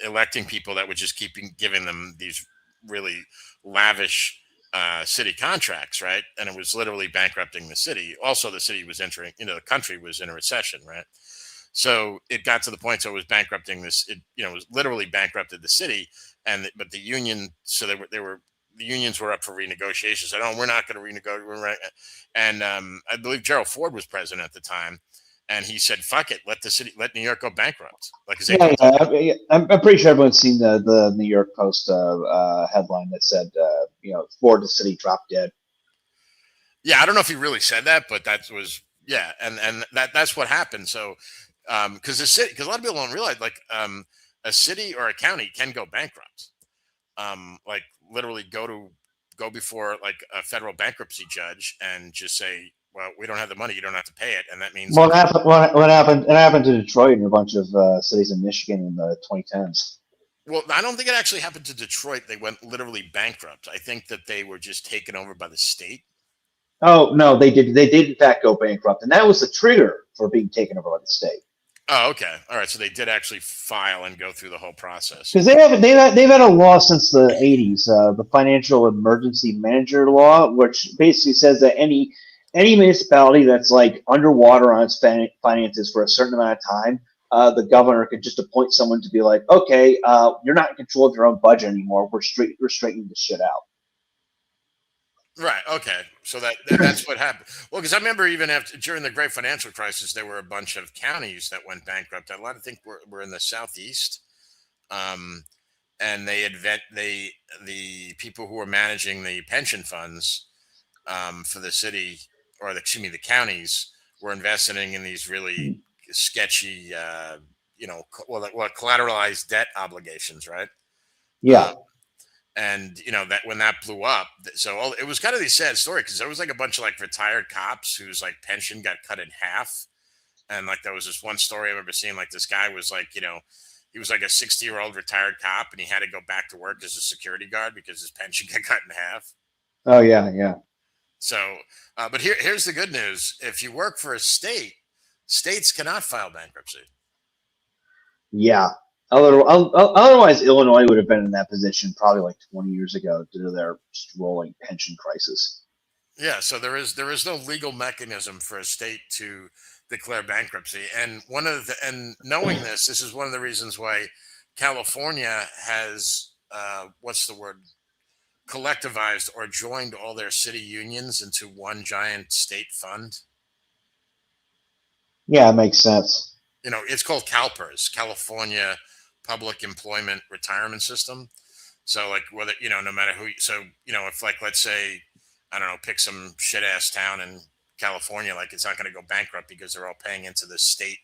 electing people that would just keep giving them these really lavish city contracts, right? And it was literally bankrupting the city. Also, the city was entering, the country was in a recession, right? So it got to the point, so it was bankrupting this. It was literally bankrupted the city, but the union. So the unions were up for renegotiation. Said, "Oh, we're not going to renegotiate." And I believe Gerald Ford was president at the time, and he said, "Fuck it, let New York go bankrupt." I'm pretty sure everyone's seen the New York Post headline that said, Ford, the city dropped dead. Yeah, I don't know if he really said that, but and that's what happened. So, because a lot of people don't realize, like, a city or a county can go bankrupt. Like literally go before like a federal bankruptcy judge and just say, well, we don't have the money, you don't have to pay it. And that means what happened to Detroit and a bunch of cities in Michigan in the 2010s. Well, I don't think it actually happened to Detroit. They went literally bankrupt. I think that they were just taken over by the state. Oh no, they did in fact go bankrupt, and that was the trigger for being taken over by the state. Oh, okay. All right. So they did actually file and go through the whole process. Because they've had a law since the 80s, the Financial Emergency Manager Law, which basically says that any municipality that's like underwater on its finances for a certain amount of time, the governor could just appoint someone to be like, okay, you're not in control of your own budget anymore. We're straightening this shit out. Right. Okay. So that's what happened. Well, because I remember even during the Great Financial Crisis, there were a bunch of counties that went bankrupt. A lot of think were in the Southeast. And the people who were managing the pension funds for the city, or the counties, were investing in these really sketchy, collateralized debt obligations, right? Yeah. And that when that blew up, it was kind of the sad story, because there was like a bunch of like retired cops whose like pension got cut in half. And like there was this one story I remember seeing, like this guy was like, he was like a 60-year-old retired cop, and he had to go back to work as a security guard because his pension got cut in half. Oh yeah, yeah. So, but here's the good news: if you work for a state, states cannot file bankruptcy. Yeah. Otherwise, Illinois would have been in that position probably like 20 years ago due to their just rolling pension crisis. Yeah, so there is no legal mechanism for a state to declare bankruptcy, and knowing this is one of the reasons why California has what's the word, collectivized or joined all their city unions into one giant state fund. Yeah, it makes sense. It's called CalPERS, California Public Employment Retirement System. So like whether, no matter who, so, if like, let's say, I don't know, pick some shit ass town in California, like it's not going to go bankrupt because they're all paying into the state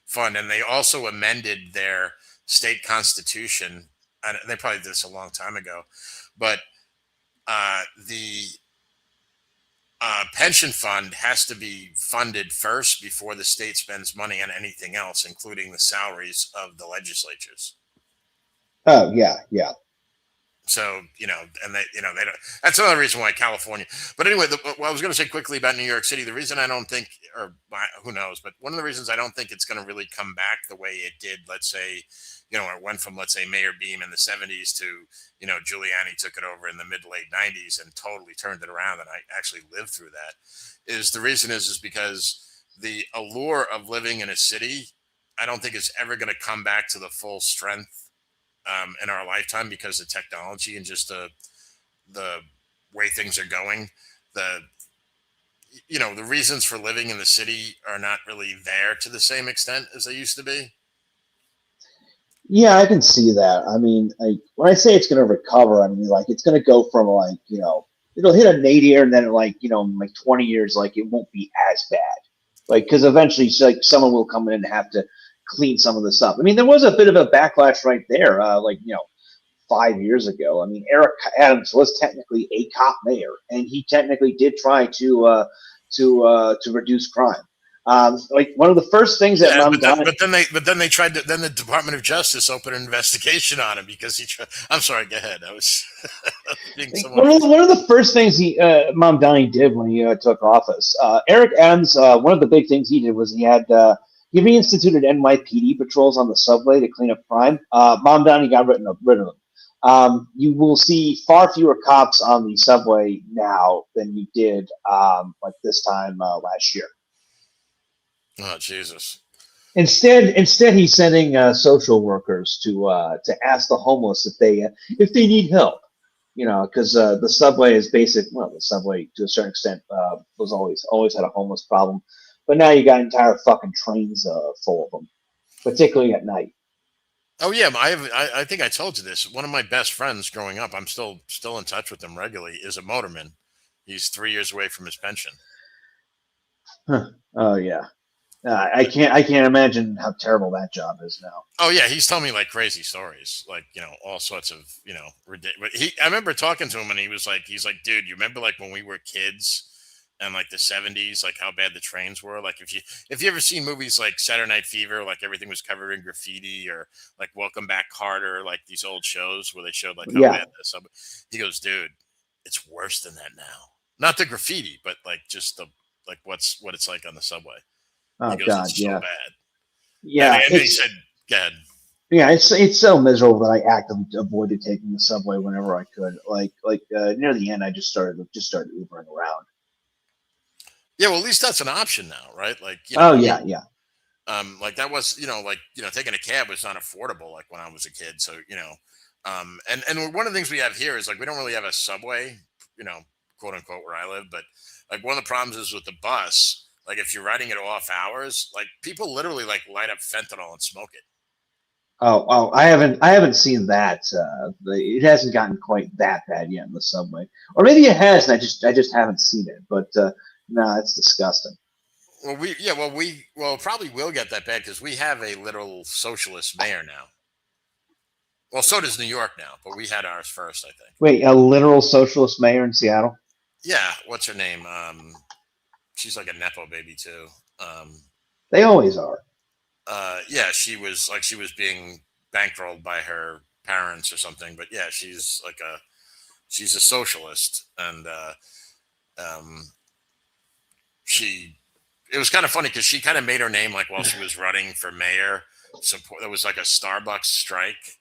fund. And they also amended their state constitution. And they probably did this a long time ago, but the pension fund has to be funded first before the state spends money on anything else, including the salaries of the legislatures. Oh yeah, yeah. So, and they don't, that's another reason why California, but anyway, what I was going to say quickly about New York City, the reason I don't think, or who knows, but one of the reasons I don't think it's going to really come back the way it did, let's say, it went from, let's say, Mayor Beam in the 70s to, Giuliani took it over in the mid late 90s and totally turned it around. And I actually lived through that. The reason is because the allure of living in a city, I don't think is ever going to come back to the full strength in our lifetime, because of technology and just the way things are going. The reasons for living in the city are not really there to the same extent as they used to be. Yeah, I can see that. I mean, when I say it's going to recover, I mean, like, it's going to go from like, it'll hit a nadir, and then like, in like 20 years, like, it won't be as bad. Like, because eventually, like, someone will come in and have to clean some of this up. I mean, there was a bit of a backlash right there, 5 years ago. I mean, Eric Adams was technically a cop mayor, and he technically did try to reduce crime. Like one of the first things that but then they tried to. Then the Department of Justice opened an investigation on him because he tried. I'm sorry. Go ahead. I was being one of the first things Mamdani did when he took office. Eric Adams. One of the big things he did was he reinstituted NYPD patrols on the subway to clean up crime. Mamdani got rid of them. You will see far fewer cops on the subway now than you did like this time last year. Oh, Jesus. Instead, he's sending social workers to ask the homeless if they need help. Because the subway is basic. Well, the subway to a certain extent was always had a homeless problem, but now you got entire fucking trains full of them, particularly at night. Oh yeah, I think I told you this. One of my best friends growing up, I'm still in touch with him regularly, is a motorman. He's 3 years away from his pension. Huh. Oh yeah. I can't imagine how terrible that job is now. Oh yeah, he's telling me like crazy stories, like all sorts of ridiculous. I remember talking to him, and he's like, dude, you remember like when we were kids, and like the 70s, like how bad the trains were. Like if you ever seen movies like Saturday Night Fever, like everything was covered in graffiti, or like Welcome Back Carter, like these old shows where they showed like how bad the subway. He goes, dude, it's worse than that now. Not the graffiti, but like just what it's like on the subway. Oh he goes, God, it's yeah, so bad. Yeah. And he said, "Go ahead." Yeah, it's so miserable that I actively avoided taking the subway whenever I could. Like near the end, I just started Ubering around. Yeah, well, at least that's an option now, right? Like, yeah. Like that was, taking a cab was not affordable, like when I was a kid. So, and one of the things we have here is like we don't really have a subway, quote unquote, where I live. But like one of the problems is with the bus. Like if you're riding it off hours, like people literally like light up fentanyl and smoke it. Oh, I haven't seen that. It hasn't gotten quite that bad yet in the subway, or maybe it has, and I just haven't seen it. But no, it's disgusting. Well, we probably will get that bad because we have a literal socialist mayor now. Well, so does New York now, but we had ours first, I think. Wait, a literal socialist mayor in Seattle? Yeah, what's her name? She's like a nepo baby too. They always are. Yeah, she was being bankrolled by her parents or something. But yeah, she's a socialist, and um, she. It was kind of funny because she kind of made her name like while she was running for mayor. Support there was like a Starbucks strike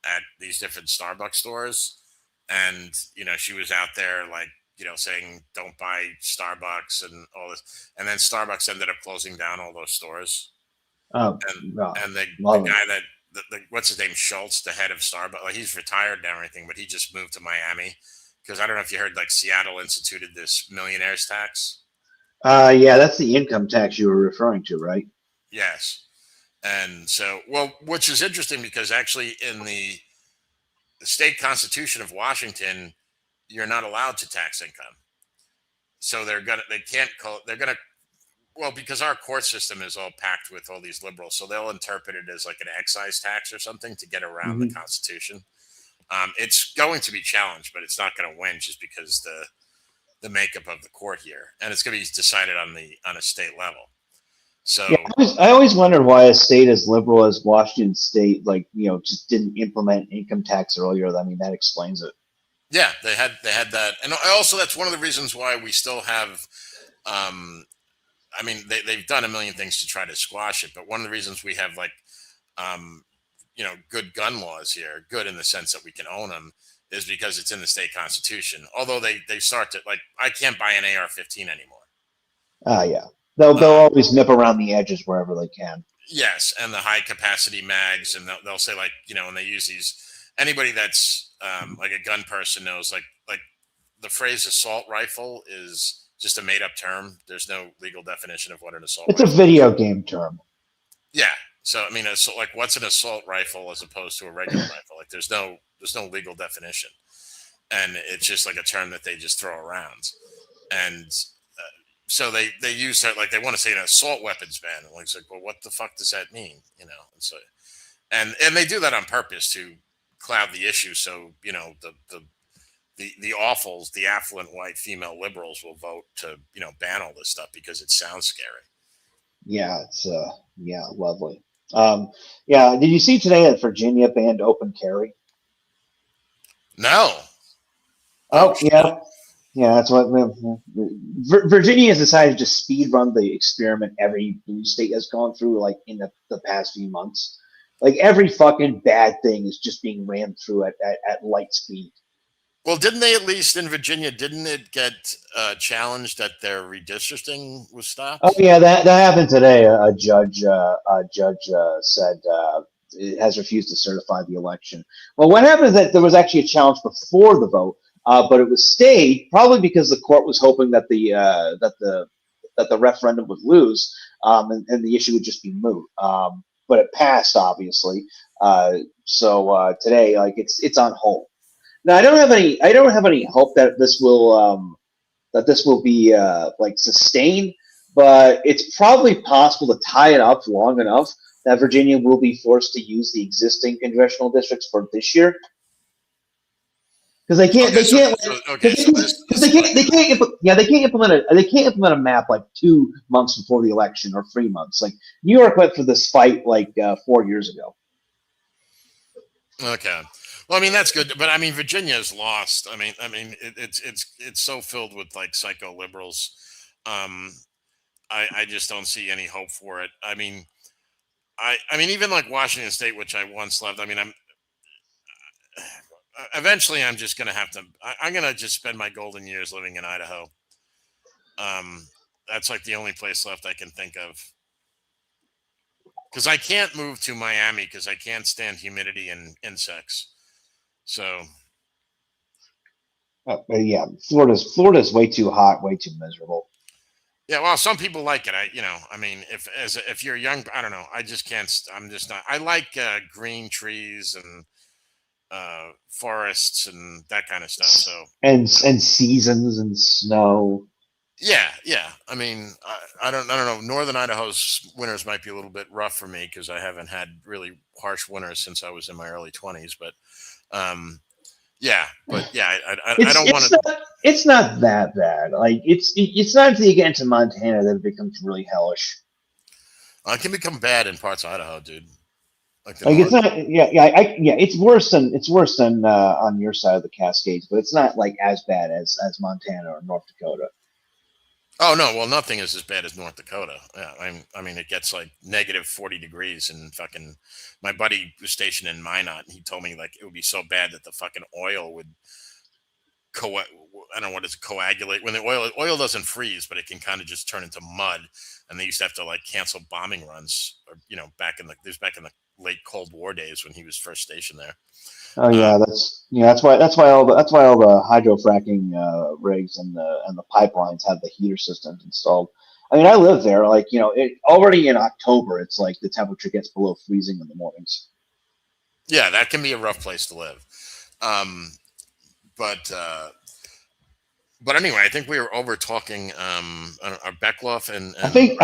at these different Starbucks stores, and she was out there like saying don't buy Starbucks and all this, and then Starbucks ended up closing down all those stores. Oh, and God, and the love it. guy that what's his name, Schultz, the head of Starbucks, like he's retired now or anything, but he just moved to Miami because I don't know if you heard, like Seattle instituted this millionaires tax. Yeah, that's the income tax you were referring to, right? Yes, and so which is interesting because actually in the state constitution of Washington, you're not allowed to tax income. So they can't call they're gonna well, because our court system is all packed with all these liberals, so they'll interpret it as like an excise tax or something to get around the Hmm. Constitution. It's going to be challenged, but it's not going to win just because the makeup of the court here, and it's going to be decided on a state level. Yeah, So I always wondered why a state as liberal as Washington State, like just didn't implement income tax earlier. I mean, that explains it. yeah, they had that, and also that's one of the reasons why we still have. I mean, they've done a million things to try to squash it, but one of the reasons we have like um, good gun laws here, good in the sense that we can own them, is because it's in the state constitution. Although they start to like, I can't buy an AR-15 anymore. Yeah, they'll Um, always nip around the edges wherever they can. yes, and the high capacity mags, and they'll say like, and they use these. Anybody that's like a gun person knows like the phrase assault rifle is just a made up term. There's no legal definition of what an assault It's a rifle is. video game term. Yeah. So I mean, like, what's an assault rifle as opposed to a regular rifle? Like, there's no legal definition, and it's just like a term that they just throw around. And so they use that, like they want to say an assault weapons ban. And it's like, well, what the fuck does that mean? And so and they do that on purpose to cloud the issue. So the awfuls, the affluent white female liberals will vote to ban all this stuff because it sounds scary. Yeah, it's yeah, lovely. Yeah, did you see today that Virginia banned open carry? No. Oh Oh, yeah, yeah, that's what Virginia has decided to speed run the experiment every blue state has gone through, like in the past few months. Like every fucking bad thing is just being ran through at light speed. Well, didn't they at least in Virginia? Didn't it get challenged that their redistricting was Oh stopped? yeah, that happened today. A judge said it has refused to certify the election. Well, what happened is that there was actually a challenge before the vote, but it was stayed probably because the court was hoping that the referendum would lose, and the issue would just be moot. But it passed, obviously. So today, like it's on hold. Now, I don't have any hope that this will be like sustained, but it's probably possible to tie it up long enough that Virginia will be forced to use the existing congressional districts for this year because they can't Okay, they can't okay, so because they can't implement a map like 2 months before the election or 3 months. Like New York went through this fight like 4 years ago. okay. Well, I mean that's good, but I mean Virginia is lost. It's so filled with like psycho liberals. Um, I just don't see any hope for it. I mean even like Washington State, which I once loved. I mean I'm eventually I'm just gonna have to. I'm gonna just spend my golden years living in Idaho. Um, that's like the only place left I can think of because I can't move to Miami because I can't stand humidity and insects. So Yeah, Florida's way too hot, way too miserable. Yeah, well, some people like it. I mean, if you're young, I don't know. I just can't. I'm just not. I like green trees and forests and that kind of stuff. So And seasons and snow. yeah. I mean, I don't know. Northern Idaho's winters might be a little bit rough for me because I haven't had really harsh winters since I was in my early 20s. But yeah, I don't want to. It's not that bad. Like it's not until you get into Montana that it becomes really hellish. It can become bad in parts of Idaho, dude. Like the Like it's north. not. It's worse than on your side of the Cascades, but it's not like as bad as Montana or North Dakota. Oh no, well nothing is as bad as North Dakota. Yeah, I mean it gets like negative 40 degrees and fucking. My buddy was stationed in Minot, and he told me like it would be so bad that the fucking oil would I don't know what is coagulate when the oil doesn't freeze, but it can kind of just turn into mud. And they used to have to like cancel bombing runs, or back in the late Cold War days when he was first stationed there. Oh yeah, that's why all the hydrofracking rigs and the pipelines have the heater systems installed. I mean, I live there. Like already in October, it's like the temperature gets below freezing in the mornings. Yeah, that can be a rough place to live. But anyway, I think we were over talking Beglov and I think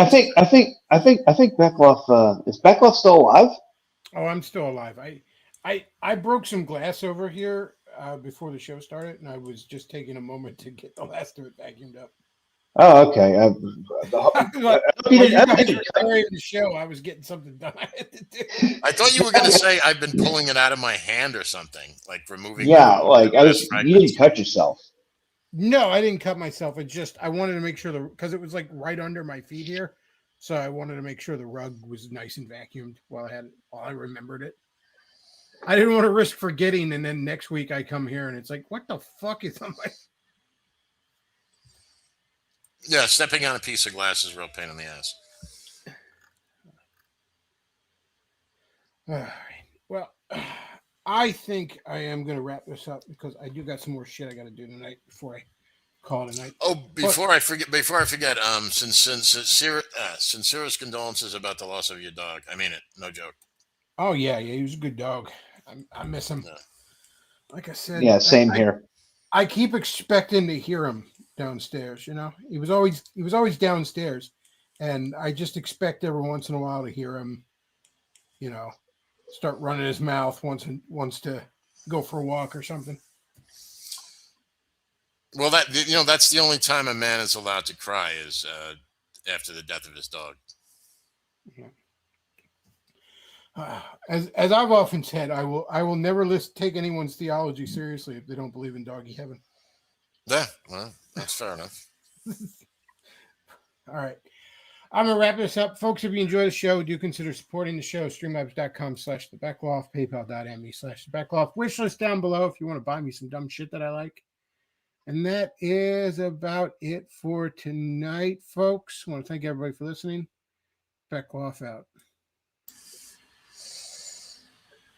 Beglov is Beglov still alive? Oh, I'm still alive. I broke some glass over here before the show started, and I was just taking a moment to get the last of it vacuumed up. Oh, okay. You guys were carrying the show. I was getting something done. I had to do. I thought you were going to say I've been pulling it out of my hand or something, like removing. Yeah, like you didn't cut yourself. No, I didn't cut myself. I wanted to make sure because it was like right under my feet here, so I wanted to make sure the rug was nice and vacuumed while I remembered it. I didn't want to risk forgetting, and then next week I come here and it's like, what the fuck is on my? Yeah, stepping on a piece of glass is a real pain in the ass. All right. Well, I think I am going to wrap this up because I do got some more shit I got to do tonight before I call it a night. Oh, before I forget, sincerest condolences about the loss of your dog. I mean it, no joke. Oh yeah, he was a good dog. I miss him. Yeah. Like I said, yeah, same here. I keep expecting to hear him downstairs. He was always downstairs, and I just expect every once in a while to hear him. Start running his mouth wants to go for a walk or something. Well, that's the only time a man is allowed to cry is after the death of his dog. Yeah. As I've often said, I will never take anyone's theology seriously if they don't believe in doggy heaven. Yeah, well, that's fair enough. All right. I'm going to wrap this up. Folks, if you enjoy the show, do consider supporting the show. Streamlabs.com/thebeckloff, paypal.me/thebeckloff. Wishlist down below if you want to buy me some dumb shit that I like. And that is about it for tonight, folks. I want to thank everybody for listening. Beckloff out.